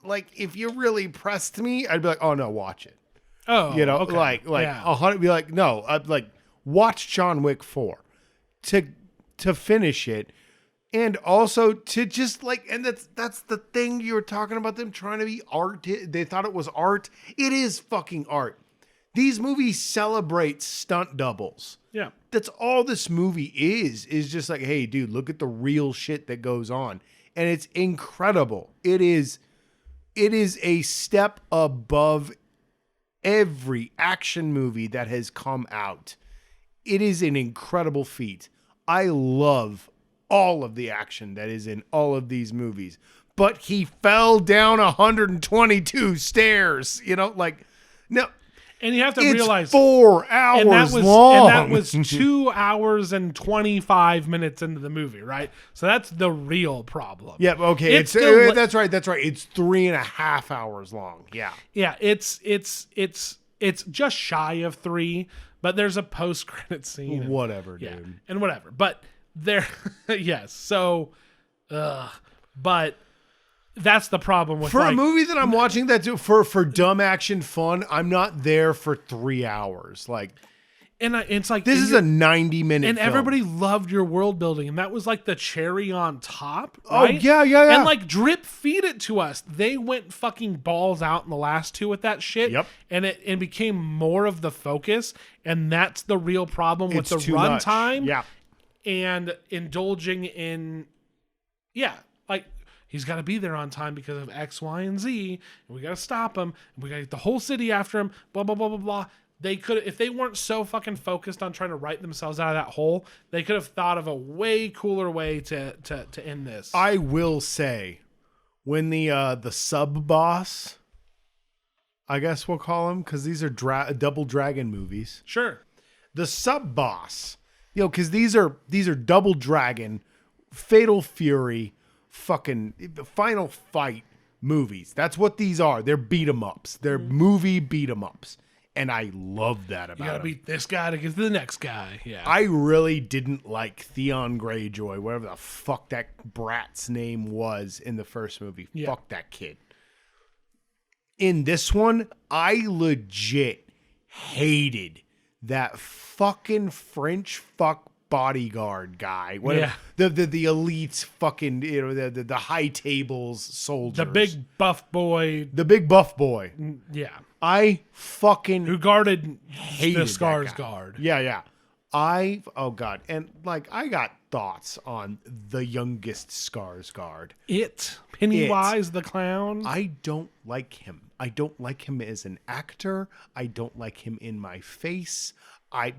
like, if you really pressed me, I'd be like, oh no, watch it. Oh, you know, okay. be like, no, I'd like watch John Wick 4 to finish it. And also to just like, and that's the thing you were talking about, them trying to be art. They thought it was art. It is fucking art. These movies celebrate stunt doubles. Yeah. That's all this movie is just like, hey, dude, look at the real shit that goes on. And it's incredible. It is a step above every action movie that has come out. It is an incredible feat. I love all of the action that is in all of these movies, but he fell down 122 stairs, you know, like, no. And you have to realize 4 hours long. And that was 2 hours and 25 minutes into the movie, right? So that's the real problem. Yeah. Okay. That's right. It's 3.5 hours long. Yeah. Yeah. It's just shy of 3, but there's a post-credit scene. Whatever, dude. Yeah, and whatever. But there, yes. So, but that's the problem with a movie that I'm watching that for dumb action fun. I'm not there for 3 hours. Like, and it's like this is a 90-minute. And film. everybody loved your world building, and that was like the cherry on top. Right? Oh yeah. And like drip feed it to us. They went fucking balls out in the last 2 with that shit. Yep. And it became more of the focus, and that's the real problem with the runtime. Yeah. And indulging in, like, he's got to be there on time because of X, Y, and Z, and we got to stop him, and we got to get the whole city after him, blah, blah, blah, blah, blah. They could, if they weren't so fucking focused on trying to write themselves out of that hole, they could have thought of a way cooler way to end this. I will say, when the sub-boss, I guess we'll call him, because these are Double Dragon movies. Sure. The sub-boss... You know, because these are Double Dragon, Fatal Fury, fucking Final Fight movies. That's what these are. They're beat 'em ups. They're movie beat 'em ups, and I love that about. You gotta beat this guy to get to the next guy. Yeah. I really didn't like Theon Greyjoy, whatever the fuck that brat's name was in the first movie. Yeah. Fuck that kid. In this one, I legit hated that fucking French fuck bodyguard guy. Whatever. Yeah. The elite fucking, the high tables soldiers. The big buff boy. The big buff boy. Yeah. I fucking Who guarded hated the Skarsgård. guard. Yeah. Oh God. And like, I got thoughts on the youngest Skarsgård. Pennywise the clown. I don't like him. I don't like him as an actor. I don't like him in my face.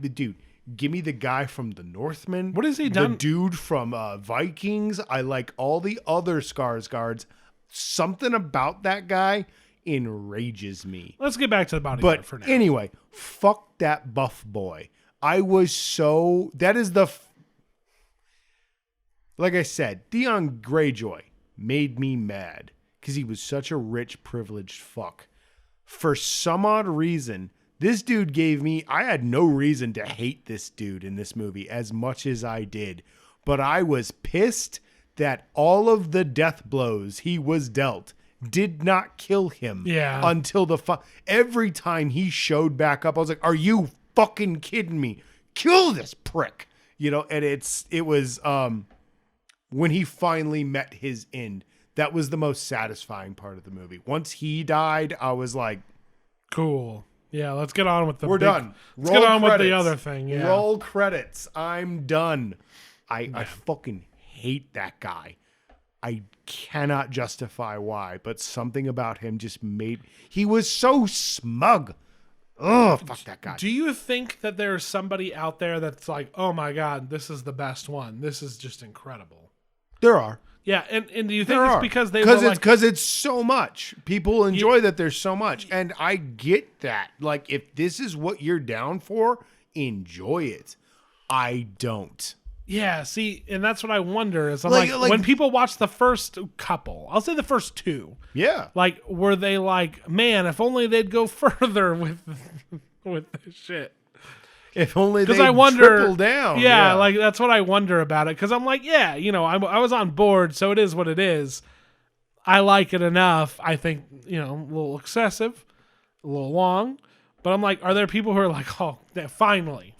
Dude, give me the guy from The Northman. What has he done? The dude from Vikings. I like all the other Skarsgårds. Something about that guy enrages me. Let's get back to the bodyguard for now. But anyway, fuck that buff boy. I was so... That is the... Like I said, Theon Greyjoy made me mad because he was such a rich, privileged fuck. For some odd reason, this dude gave me... I had no reason to hate this dude in this movie as much as I did. But I was pissed that all of the death blows he was dealt did not kill him until every time he showed back up, I was like, are you fucking kidding me? Kill this prick. And it was when he finally met his end, that was the most satisfying part of the movie. Once he died, I was like, cool. Yeah, let's get on with the we're done. Let's get on with the other thing. Yeah. Roll credits. I'm done. I fucking hate that guy. I cannot justify why, but something about him just he was so smug. Oh, fuck that guy. Do you think that there's somebody out there that's like, oh my God, this is the best one. This is just incredible. There are. Yeah, and do you think it's because because it's so much. People enjoy that there's so much. And I get that. Like, if this is what you're down for, enjoy it. I don't. Yeah, see, and that's what I wonder is like when people watch the first couple, I'll say the first two. Yeah. Like, were they like, man, if only they'd go further with this shit. If only they'd triple down. Yeah, like that's what I wonder about it. Because I'm like, yeah, I was on board, so it is what it is. I like it enough. I think, a little excessive, a little long. But I'm like, are there people who are like, oh, finally.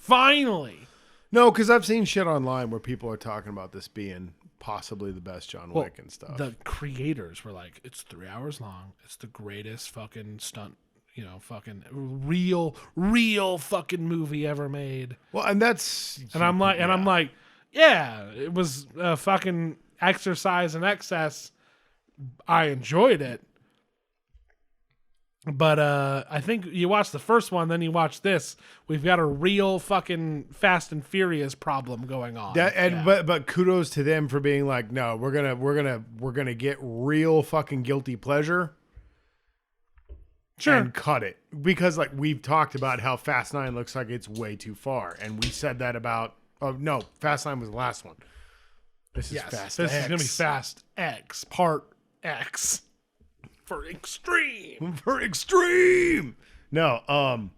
No, because I've seen shit online where people are talking about this being possibly the best John Wick and stuff. The creators were like, it's 3 hours long. It's the greatest fucking stunt, fucking real fucking movie ever made. Well, and that's... I'm like, yeah, it was a fucking exercise in excess. I enjoyed it. But I think you watch the first one, then you watch this. We've got a real fucking Fast and Furious problem going on. But kudos to them for being like, no, we're gonna get real fucking guilty pleasure. Sure. And cut it. Because like we've talked about how Fast 9 looks like it's way too far. And we said that about Fast 9 was the last one. This is Fast X. This is gonna be Fast X, Part X. For extreme. No,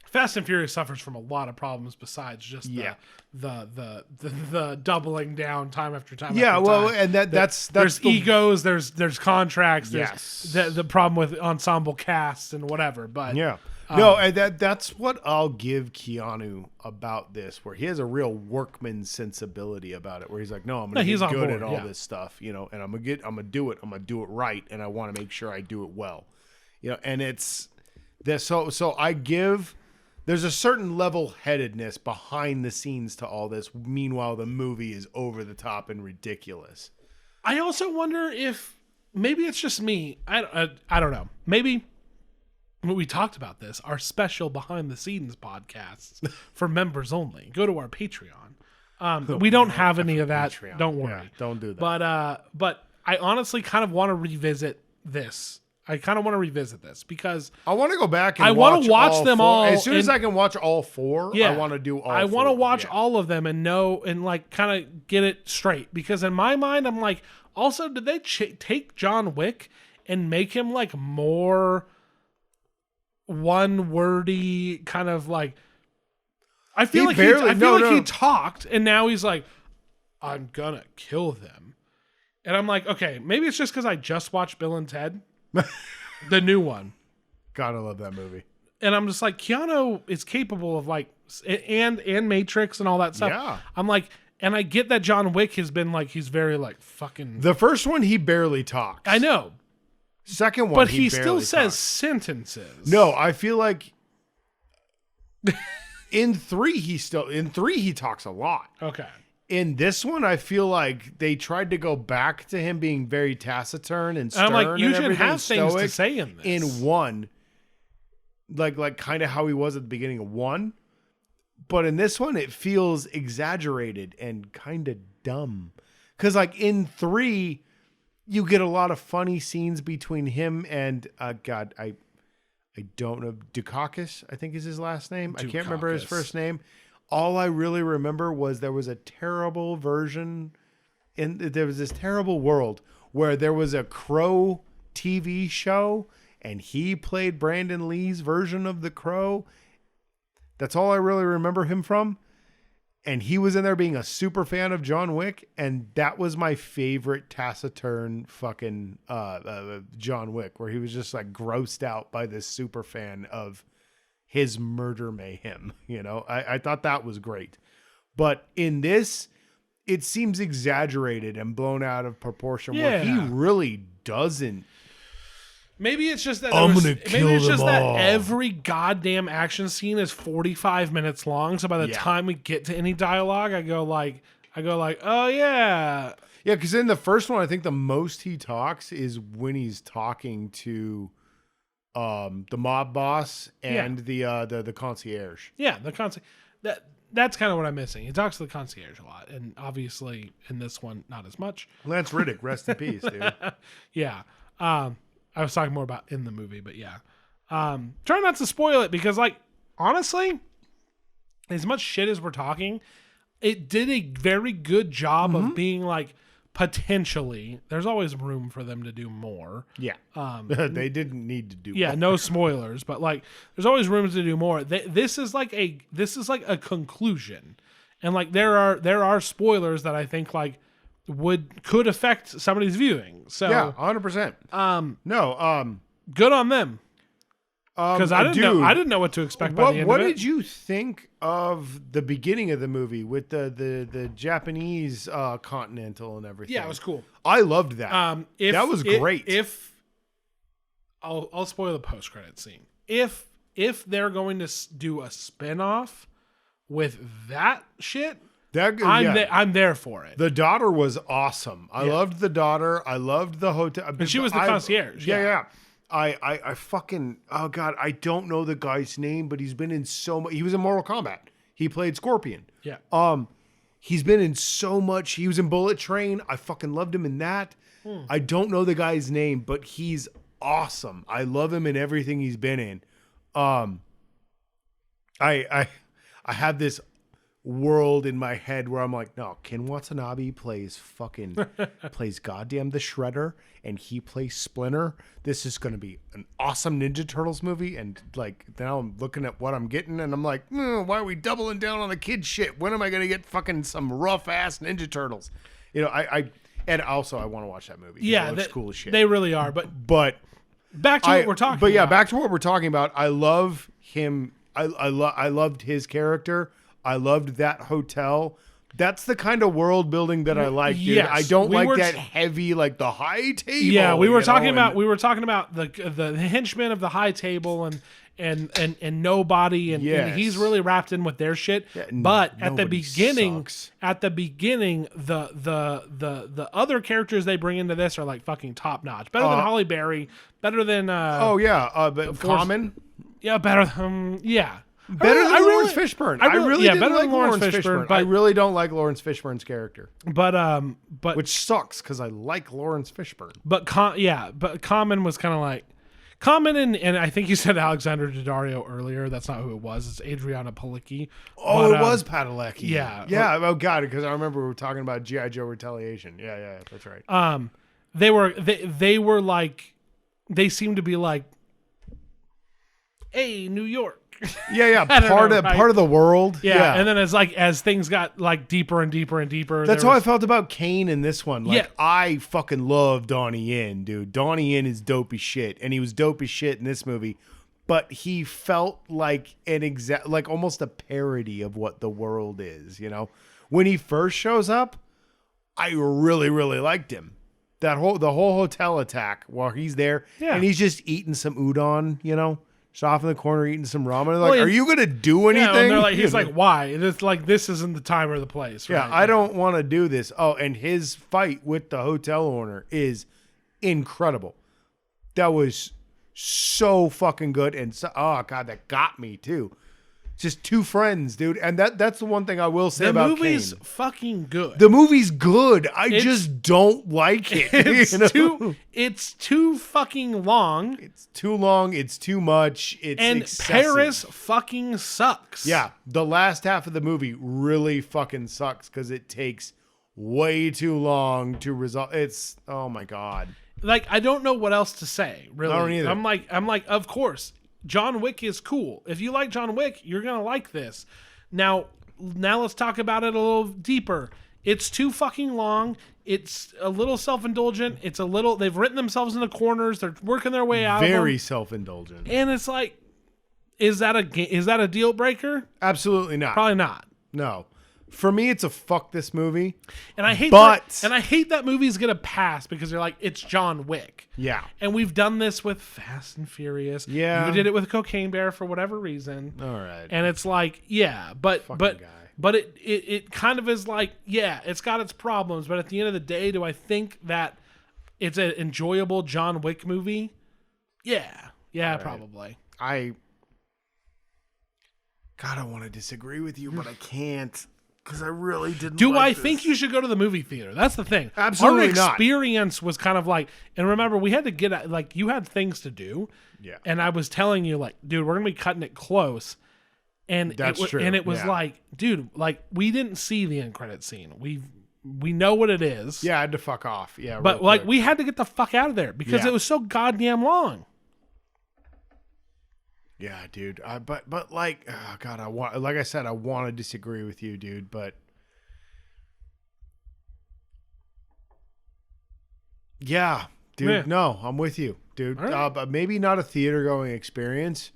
Fast and Furious suffers from a lot of problems besides just the doubling down time after time. Yeah, after well, time. and that's there's egos, there's contracts, yes, there's the problem with ensemble casts and whatever. But no, and that's what I'll give Keanu about this, where he has a real workman sensibility about it, where he's like, no, I'm gonna get good at all this stuff, and I'm gonna do it right, and I want to make sure I do it well, and it's this. So I give. There's a certain level-headedness behind the scenes to all this. Meanwhile, the movie is over the top and ridiculous. I also wonder if maybe it's just me. I don't know. Maybe. We talked about this, our special behind the scenes podcasts for members only. Go to our Patreon. We don't have any of that. Patreon. Don't worry. Yeah, don't do that. But I honestly kind of want to revisit this. Because I want to go back and I want to watch them all. As soon as I can watch all four, I want to do all four. I want to watch all of them and know and like kind of get it straight. Because in my mind, I'm like, also, did they take John Wick and make him like more one-wordy kind of like, I feel like he talked and now he's like, I'm gonna kill them. And I'm like, okay, maybe it's just because I just watched Bill and Ted, the new one. Gotta love that movie. and I'm just like, Keanu is capable of like, and Matrix and all that stuff. Yeah. I'm like, and I get that John Wick has been like, he's very like fucking. The first one, he barely talks. I know. Second one, but he still barely says talks. sentences. No, I feel like in 3 he talks a lot. Okay. In this one, I feel like they tried to go back to him being very taciturn and stern. And I'm like, you and should have things to stoic say in this. in 1, like kind of how he was at the beginning of 1. But in this one, it feels exaggerated and kind of dumb. Because like in 3, you get a lot of funny scenes between him and God, I don't know, Dukakis, I think is his last name. I can't remember his first name. All I really remember was there was a terrible version, and there was this terrible world where there was a Crow TV show, and he played Brandon Lee's version of the Crow. That's all I really remember him from. And he was in there being a super fan of John Wick, and that was my favorite taciturn fucking John Wick, where he was just like grossed out by this super fan of his murder mayhem. You know, I thought that was great. But in this, it seems exaggerated and blown out of proportion where he really doesn't. Maybe it's just that every goddamn action scene is 45 minutes long. So by the time we get to any dialogue, I go like, oh yeah. Yeah, because in the first one, I think the most he talks is when he's talking to the mob boss and the concierge. Yeah, the concierge. That's kind of what I'm missing. He talks to the concierge a lot, and obviously in this one, not as much. Lance Riddick, rest in peace, dude. Yeah. I was talking more about in the movie, but yeah. Try not to spoil it because, like, honestly, as much shit as we're talking, it did a very good job of being like, potentially, there's always room for them to do more. Yeah. They didn't need to do more. No spoilers, but like, there's always room to do more. This is like a conclusion. And like, there are spoilers that I think like, could affect somebody's viewing. So yeah, 100%. Good on them. Because I didn't know what to expect by the end what of it. did you think of the beginning of the movie with the Japanese Continental and everything? Yeah, it was cool. I loved that. That was great. If I'll spoil the post-credit scene. If they're going to do a spin-off with that shit, I'm there for it. The daughter was awesome. I loved the daughter. I loved the hotel. And she was the concierge. Yeah. I fucking, oh God, I don't know the guy's name, but he's been in so much. He was in Mortal Kombat. He played Scorpion. Yeah. He's been in so much. He was in Bullet Train. I fucking loved him in that. I don't know the guy's name, but he's awesome. I love him in everything he's been in. I have this world in my head where I'm like, no, Ken Watanabe plays goddamn the Shredder, and he plays Splinter. This is going to be an awesome Ninja Turtles movie. And like, now I'm looking at what I'm getting, and I'm like, why are we doubling down on the kid shit? When am I going to get fucking some rough ass Ninja Turtles? You know, and also I want to watch that movie. Yeah, it looks cool as shit. They really are. But back to what we're talking about. But yeah, back to what we're talking about. I love him. I loved his character. I loved that hotel. That's the kind of world building that I like, dude. Yes, I don't like that heavy, like the high table. Yeah, we were talking about the henchmen of the high table and nobody and he's really wrapped in with their shit. Yeah, but at the beginning, the other characters they bring into this are like fucking top notch. Better than Halle Berry. Better than but Common. Yeah, better. Better than Lawrence Fishburne. I really didn't better like than Lawrence Fishburne. But I really don't like Lawrence Fishburne's character. But which sucks because I like Lawrence Fishburne. But Common was kind of like Common and I think you said Alexander Daddario earlier. That's not who it was. It's Adriana Palicki. Oh, it was Padalecki. Yeah. Yeah. Oh God, because I remember we were talking about G.I. Joe Retaliation. Yeah, that's right. They were like, they seemed to be like, hey, New York. Yeah, part of the world. Yeah, and then as things got like deeper and deeper and deeper. That's how I felt about Kane in this one. Like I fucking love Donnie Yen, dude. Donnie Yen is dope as shit, and he was dope as shit in this movie. but he felt like like almost a parody of what the world is, you know? When he first shows up, I really, really liked him. The whole hotel attack while he's there, and he's just eating some udon, you know, just off in the corner eating some ramen. Like, are you gonna do anything? Yeah, and they're like, he's like, why? And it's like, this isn't the time or the place. Right? Yeah, I don't want to do this. Oh, and his fight with the hotel owner is incredible. That was so fucking good, and so, oh god, that got me too. Just two friends, dude, and that's the one thing I will say about Kane. The movie's fucking good. The movie's good. I just don't like it. It's too fucking long. It's too long. It's too much. It's and excessive. Paris fucking sucks. Yeah, the last half of the movie really fucking sucks because it takes way too long to resolve. It's oh my god. Like, I don't know what else to say. Really, I don't either. I'm like, of course. John Wick is cool. If you like John Wick, you're going to like this. Now let's talk about it a little deeper. It's too fucking long. It's a little self-indulgent. They've written themselves into corners. They're working their way out of them. Very self-indulgent. And it's like, is that a deal breaker? Absolutely not. Probably not. No. For me, it's a fuck this movie. And I hate that movie's going to pass because they're like, it's John Wick. Yeah. And we've done this with Fast and Furious. Yeah. You did it with Cocaine Bear for whatever reason. All right. And it's like, yeah, but it kind of is like, yeah, it's got its problems, but at the end of the day, do I think that it's an enjoyable John Wick movie? Yeah. Yeah, right. Probably. I want to disagree with you, but I can't. Because I really didn't. Do I think you should go to the movie theater? That's the thing. Absolutely not. Our experience was kind of like, and remember, we had to get like you had things to do. Yeah. And I was telling you, like, dude, we're gonna be cutting it close. And that's true. And it was like, dude, like we didn't see the end credit scene. We know what it is. Yeah, I had to fuck off. Yeah. But like we had to get the fuck out of there because it was so goddamn long. Yeah, dude. But like, oh god, I want to disagree with you, dude. But yeah, dude. Yeah. No, I'm with you, dude. Right. But maybe not a theater going experience,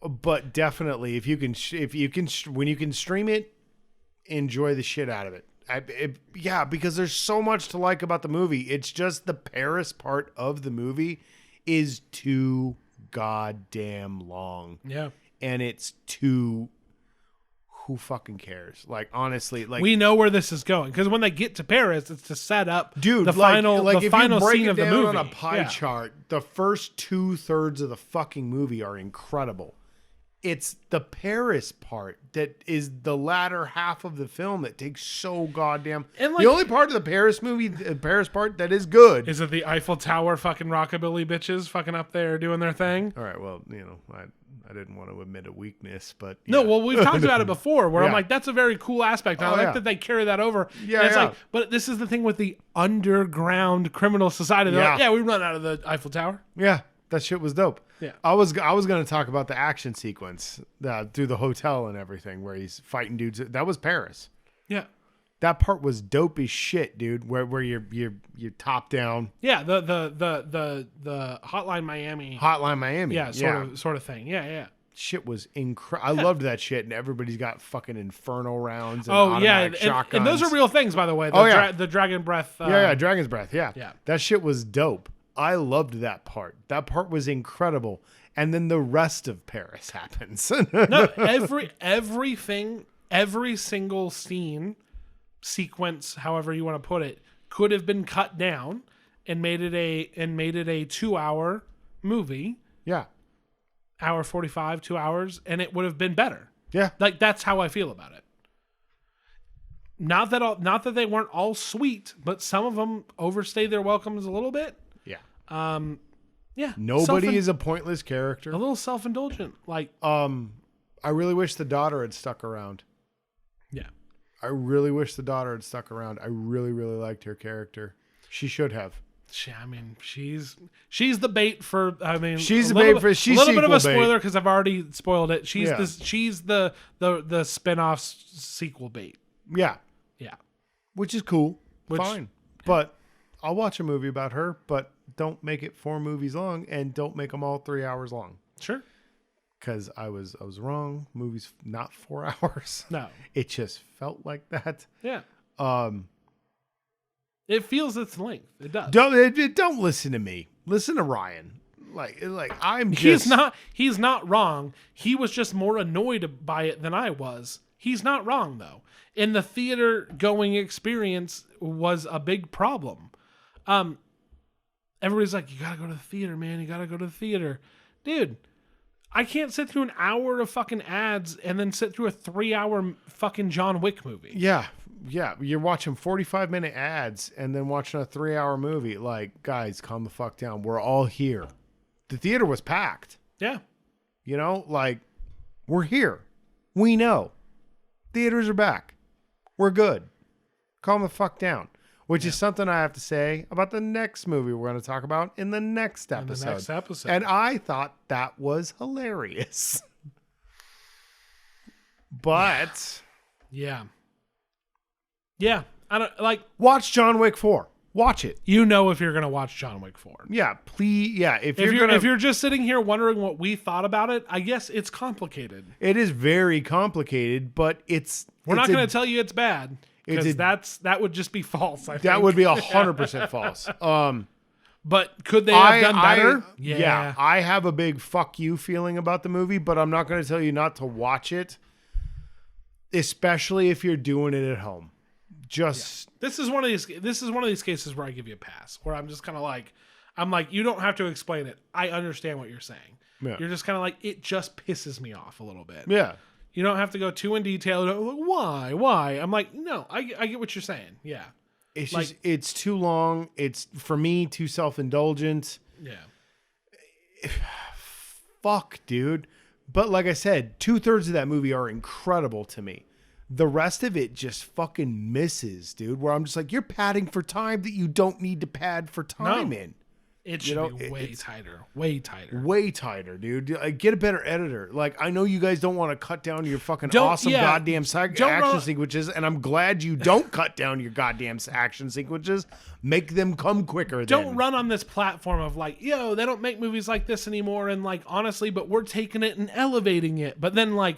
but definitely if you can when you can stream it, enjoy the shit out of it. Yeah, because there's so much to like about the movie. It's just the Paris part of the movie is too goddamn long. Yeah. And it's too who fucking cares? Like honestly, like we know where this is going because when they get to Paris, it's to set up the final scene of the movie. On a pie chart, the first 2/3 of the fucking movie are incredible. It's the Paris part that is the latter half of the film that takes so goddamn. And like, the only part of the Paris part that is good. Is it the Eiffel Tower fucking rockabilly bitches fucking up there doing their thing? All right, well, you know, I didn't want to admit a weakness, but yeah. No, well, we've talked about it before where I'm like, that's a very cool aspect. And I like that they carry that over. Yeah, and it's like, but this is the thing with the underground criminal society. They're like, we run out of the Eiffel Tower. Yeah, that shit was dope. Yeah, I was going to talk about the action sequence through the hotel and everything where he's fighting dudes. That was Paris. Yeah, that part was dope as shit, dude. Where you're top down. Yeah, the Hotline Miami. Hotline Miami. Yeah, sort of thing. Yeah. Shit was incredible. I loved that shit, and everybody's got fucking inferno rounds. And automatic shotguns. And those are real things, by the way. The Dragon Breath. Dragon's Breath. Yeah, that shit was dope. I loved that part. That part was incredible. And then the rest of Paris happens. No, every single sequence, however you want to put it, could have been cut down and made it a 2-hour movie. Yeah. Hour 45, 2 hours, and it would have been better. Yeah. Like that's how I feel about it. Not that they weren't all sweet, but some of them overstayed their welcomes a little bit. Yeah. Yeah. Nobody is a pointless character. A little self-indulgent. Like I really wish the daughter had stuck around. Yeah. I really wish the daughter had stuck around. I really, really liked her character. She should have. I mean, she's the bait for. I mean, she's the bait for. She's a little bit of a spoiler because I've already spoiled it. She's the spinoff sequel bait. Yeah. Yeah. Which is cool. Fine. But I'll watch a movie about her, but don't make it 4 movies long and don't make them all 3 hours long. Sure. because I was wrong. Movie's not 4 hours. No. It just felt like that. Yeah. It feels its length. It does. Don't listen to me. Listen to Ryan. Like I'm just... He's not wrong. He was just more annoyed by it than I was. He's not wrong, though. And the theater going experience was a big problem. Everybody's like, you gotta go to the theater, man. You gotta go to the theater. Dude, I can't sit through an hour of fucking ads and then sit through a 3-hour fucking John Wick movie. Yeah. You're watching 45-minute ads and then watching a 3-hour movie. Like, guys, calm the fuck down. We're all here. The theater was packed. Yeah. You know, like, we're here. We know. Theaters are back. We're good. Calm the fuck down. Which is something I have to say about the next movie we're going to talk about in the next episode. And I thought that was hilarious. But... Yeah. Yeah. I don't like... Watch John Wick 4. Watch it. You know if you're going to watch John Wick 4. Yeah, please. Yeah, if you're just sitting here wondering what we thought about it, I guess it's complicated. It is very complicated, but we're not going to tell you it's bad. Because that would just be false, I think. That would be 100% false. But could they have done better? Yeah. I have a big fuck you feeling about the movie, but I'm not going to tell you not to watch it, especially if you're doing it at home. This is one of these cases where I give you a pass, where I'm just kind of like, you don't have to explain it. I understand what you're saying. Yeah. You're just kind of like, it just pisses me off a little bit. Yeah. You don't have to go too in detail. Like, why? I'm like, no, I get what you're saying. Yeah. It's like, it's too long. It's, for me, too self-indulgent. Yeah. Fuck, dude. But like I said, 2/3 of that movie are incredible to me. The rest of it just fucking misses, dude, where I'm just like, you're padding for time that you don't need to pad for time in. It should be way tighter. Way tighter. Way tighter, dude. Get a better editor. Like, I know you guys don't want to cut down your fucking awesome goddamn action sequences, and I'm glad you don't cut down your goddamn action sequences. Make them come quicker. Don't run on this platform of like, yo, they don't make movies like this anymore, and like, honestly, but we're taking it and elevating it. But then, like,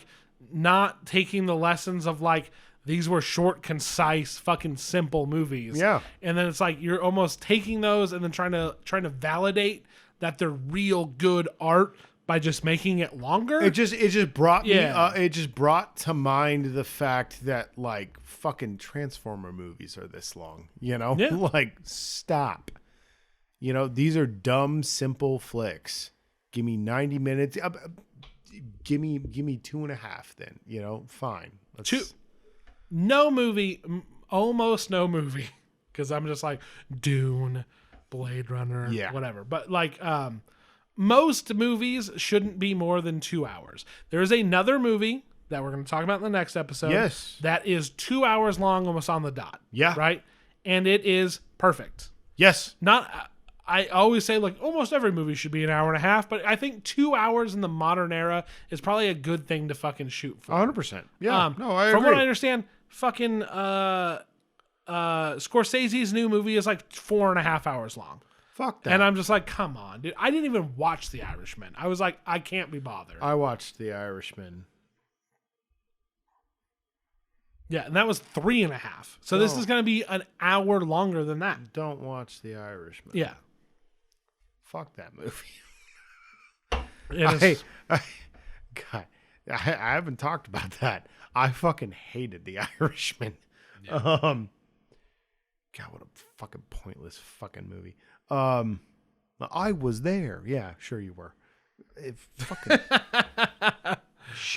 not taking the lessons of like, these were short, concise, fucking simple movies. Yeah. And then it's like you're almost taking those and then trying to validate that they're real good art by just making it longer. It just brought me it just brought to mind the fact that like fucking Transformer movies are this long, you know? Yeah. Like, stop. You know, these are dumb, simple flicks. Give me 90 minutes. Give me 2.5 then, you know? Fine. No movie, almost no movie, because I'm just like Dune, Blade Runner, whatever. But like most movies shouldn't be more than 2 hours. There is another movie that we're going to talk about in the next episode. Yes. That is 2 hours long, almost on the dot. Yeah. Right? And it is perfect. Yes. I always say like almost every movie should be an hour and a half, but I think 2 hours in the modern era is probably a good thing to fucking shoot for. 100%. Yeah. No, I agree. From what I understand, fucking Scorsese's new movie is like 4.5 hours long. Fuck that. And I'm just like, come on, dude. I didn't even watch The Irishman. I was like, I can't be bothered. I watched The Irishman. Yeah, and that was 3.5. So this is going to be an hour longer than that. Don't watch The Irishman. Yeah. Fuck that movie. God, I haven't talked about that. I fucking hated The Irishman. Yeah. God, what a fucking pointless fucking movie. I was there. Yeah, sure you were.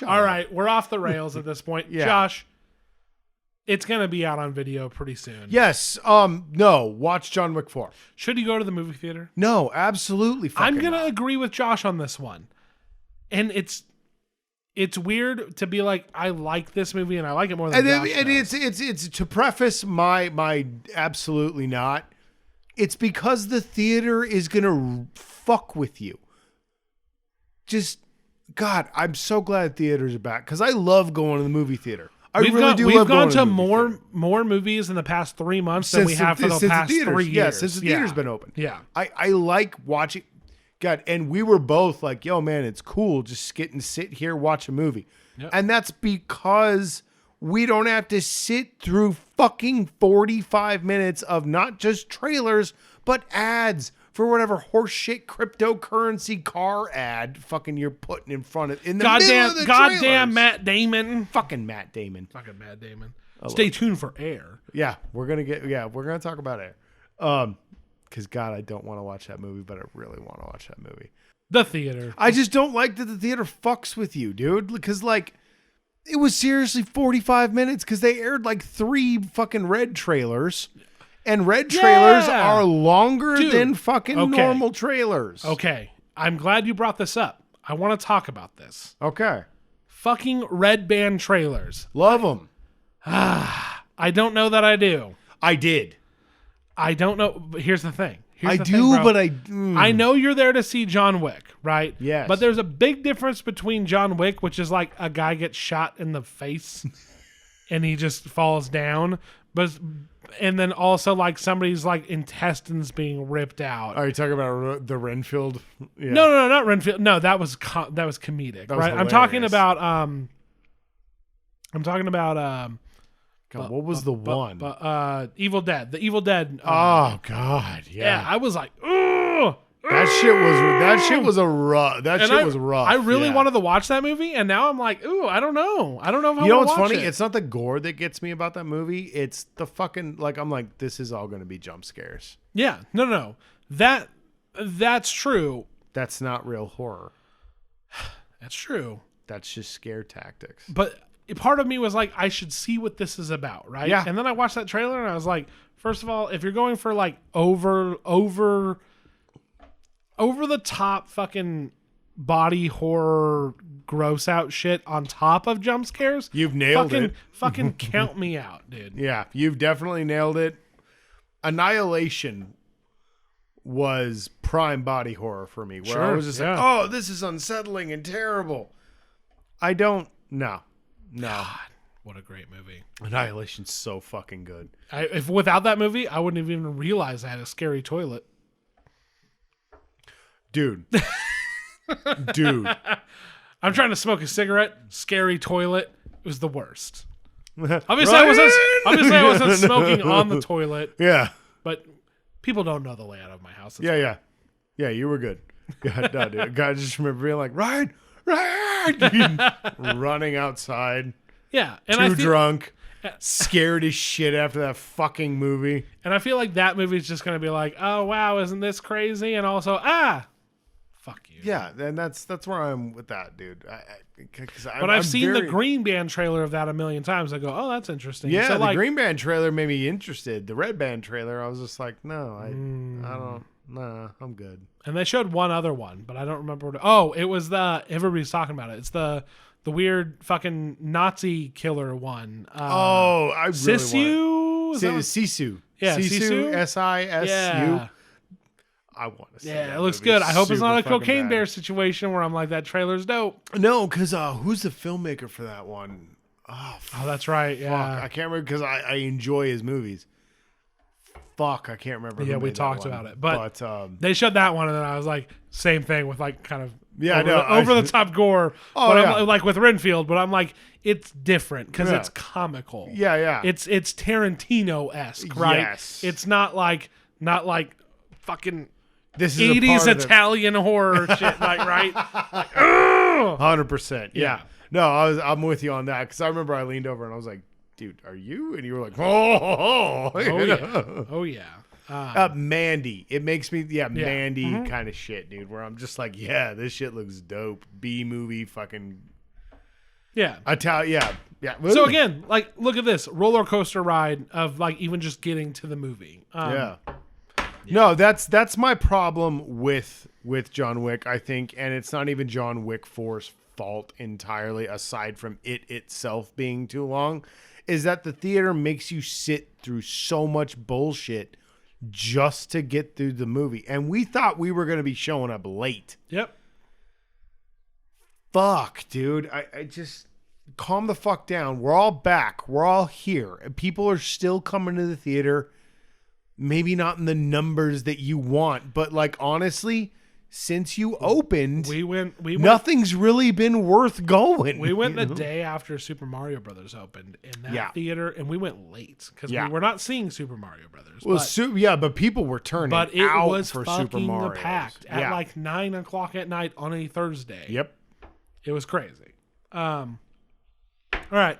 All right, we're off the rails at this point. Yeah. Josh, it's going to be out on video pretty soon. Yes. No, watch John Wick 4. Should you go to the movie theater? No, absolutely fucking I'm going to agree with Josh on this one. And it's weird to be like, I like this movie and I like it more than Josh does. It's to preface my absolutely not. It's because the theater is going to fuck with you. Just, God, I'm so glad theaters are back because I love going to the movie theater. We've gone to more movies in the past 3 months than we have for the past 3 years. Yeah, since the theater's been open. Yeah. I like watching God, and we were both like, yo, man, it's cool. Just sit here, watch a movie. Yep. And that's because we don't have to sit through fucking 45 minutes of not just trailers, but ads for whatever horseshit cryptocurrency car ad fucking you're putting in front of in the middle of the goddamn trailers. Matt Damon. Fucking Matt Damon. Fucking Matt Damon. Stay tuned for Air. Yeah, we're gonna talk about Air. Because God, I don't want to watch that movie, but I really want to watch that movie. The theater. I just don't like that the theater fucks with you, dude. Because like, it was seriously 45 minutes because they aired like 3 fucking red trailers, and red trailers are longer than fucking normal trailers. Okay, I'm glad you brought this up. I want to talk about this. Okay, fucking red band trailers. Love them. I don't know that I do. I did. I don't know. But here's the thing. I know you're there to see John Wick, right? Yes. But there's a big difference between John Wick, which is like a guy gets shot in the face and he just falls down, and then also like somebody's like intestines being ripped out. Are you talking about the Renfield? Yeah. No, not Renfield. No, that was comedic, right? Hilarious. I'm talking about God, what was the one? Evil Dead. The Evil Dead. Oh God, yeah. I was like, ooh. That shit was rough. I really wanted to watch that movie, and now I'm like, ooh, I don't know. I don't know if I want to watch it. You know what's funny? It's not the gore that gets me about that movie. It's the fucking like I'm like, this is all going to be jump scares. Yeah, no. That's true. That's not real horror. That's true. That's just scare tactics. But part of me was like, I should see what this is about, right? Yeah. And then I watched that trailer, and I was like, first of all, if you're going for like over the top fucking body horror gross out shit on top of jump scares, you've nailed it. Fucking count me out, dude. Yeah, you've definitely nailed it. Annihilation was prime body horror for me, where I was just like, oh, this is unsettling and terrible. No. God, what a great movie. Annihilation's so fucking good. If without that movie, I wouldn't have even realized I had a scary toilet. Dude. I'm trying to smoke a cigarette. Scary toilet. It was the worst. Obviously, I wasn't smoking on the toilet. Yeah. But people don't know the layout of my house. Yeah, you were good. God, no, dude. God, I just remember being like, Ryan, running outside. Yeah. And too drunk. Scared as shit after that fucking movie. And I feel like that movie's just going to be like, oh, wow, isn't this crazy? And also, fuck you. Yeah, and that's where I'm with that, dude. But I've seen the Green Band trailer of that a million times. I go, oh, that's interesting. Yeah, so the Green Band trailer made me interested. The Red Band trailer, I was just like, no, I don't. Nah, I'm good. And they showed one other one, but I don't remember it was everybody's talking about it. It's the weird fucking Nazi killer one. I really Sisu? Sisu. Yeah, Sisu. SISU. Yeah. I want to see Yeah, that it looks movie. good. I hope it's not a Super Cocaine fucking Bear bad. situation where I'm like, that trailer's dope. No, because who's the filmmaker for that one? Oh, that's right. Yeah. Fuck. I can't remember because I enjoy his movies. Fuck, I can't remember. Yeah, who we made talked that one. about it. But they showed that one, and then I was like, same thing with like kind of over the top gore. Oh, but yeah. I'm like with Renfield, but I'm like, it's different because it's comical. Yeah. It's Tarantino-esque, right? Yes. It's not like fucking this is 80s Italian horror shit, like, right? Like, 100%. Yeah. No, I'm with you on that because I remember I leaned over and I was like, dude, are you? And you were like, oh yeah. Mandy. It makes me, Mandy kind of shit, dude, where I'm just like, yeah, this shit looks dope. B movie fucking. Yeah. Yeah. So again, like, look at this roller coaster ride of like even just getting to the movie. No, that's my problem with John Wick, I think, and it's not even John Wick 4's fault entirely, aside from it itself being too long, is that the theater makes you sit through so much bullshit just to get through the movie. And we thought we were going to be showing up late. Yep. Fuck, dude. I just calm the fuck down. We're all back. We're all here. And people are still coming to the theater. Maybe not in the numbers that you want, but like honestly, since you opened, we went. Nothing's really been worth going. We went the day after Super Mario Brothers opened in that theater, and we went late because we were not seeing Super Mario Brothers. Well, but people were turning out for Super Mario. But it was fucking packed at like 9:00 at night on a Thursday. Yep, it was crazy. All right,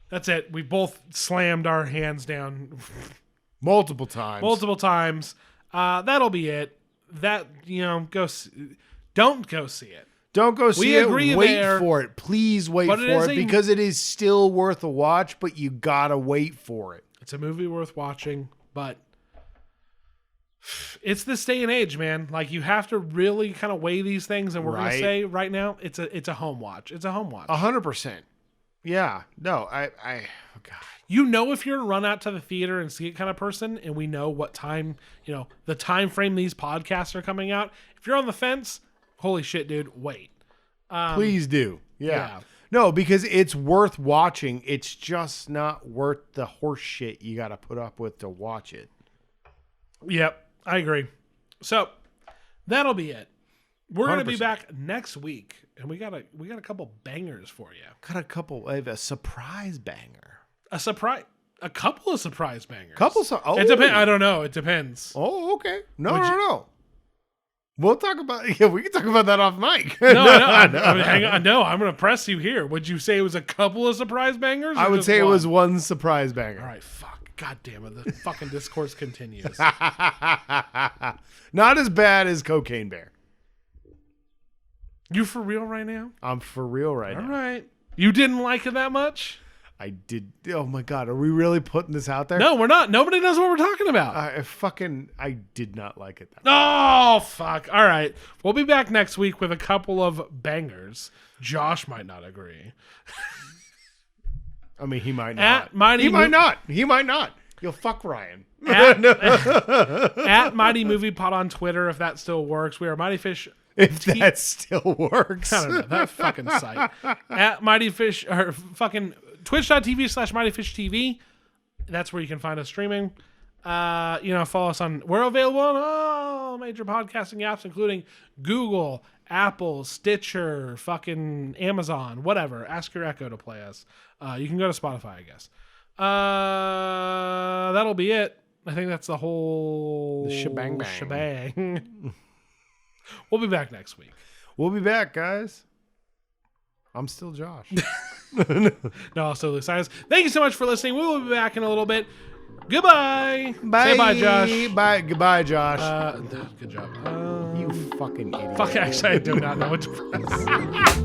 that's it. We both slammed our hands down multiple times. That'll be it. That, don't go see it. Don't go see it. Wait for it. Please wait for it because it is still worth a watch, but you gotta wait for it. It's a movie worth watching, but it's this day and age, man. Like, you have to really kind of weigh these things, and we're gonna say right now, it's a home watch. It's a home watch. 100%. Yeah. No, oh God. If you're a run out to the theater and see it kind of person, and we know what time, the time frame these podcasts are coming out. If you're on the fence, holy shit, dude, wait. Please do. Yeah. No, because it's worth watching. It's just not worth the horse shit you got to put up with to watch it. Yep, I agree. So that'll be it. We're going to be back next week, and we got a couple bangers for you. I have a surprise banger. A couple of surprise bangers. It depends. I don't know. It depends. Oh, okay. No. We'll talk about. Yeah, we can talk about that off mic. No. Hang on. No, I'm going to press you here. Would you say it was a couple of surprise bangers? I would say it was one surprise banger. All right. Fuck. God damn it. The fucking discourse continues. Not as bad as Cocaine Bear. You for real right now? I'm for real right now. All right. You didn't like it that much? I did. Oh my God. Are we really putting this out there? No, we're not. Nobody knows what we're talking about. I did not like it that much. Oh, fuck. All right. We'll be back next week with a couple of bangers. Josh might not agree. I mean, he might not. He might not. You'll fuck Ryan. At Mighty Movie Pod on Twitter, if that still works. We are Mighty Fish. If that still works. I don't know. That fucking site. At Mighty Fish, or fucking twitch.tv/MightyFishTV. That's where you can find us streaming. Follow us on. We're available on all major podcasting apps, including Google, Apple, Stitcher, fucking Amazon, whatever. Ask your Echo to play us. You can go to Spotify, I guess. That'll be it. I think that's the whole shebang. We'll be back next week. We'll be back, guys. I'm still Josh. No, I'll still Luke Science. Thank you so much for listening. We will be back in a little bit. Goodbye. Bye. Say bye, Josh. Bye. Goodbye, Josh. Good job. You fucking idiot. Fuck, actually, I do not know what to press.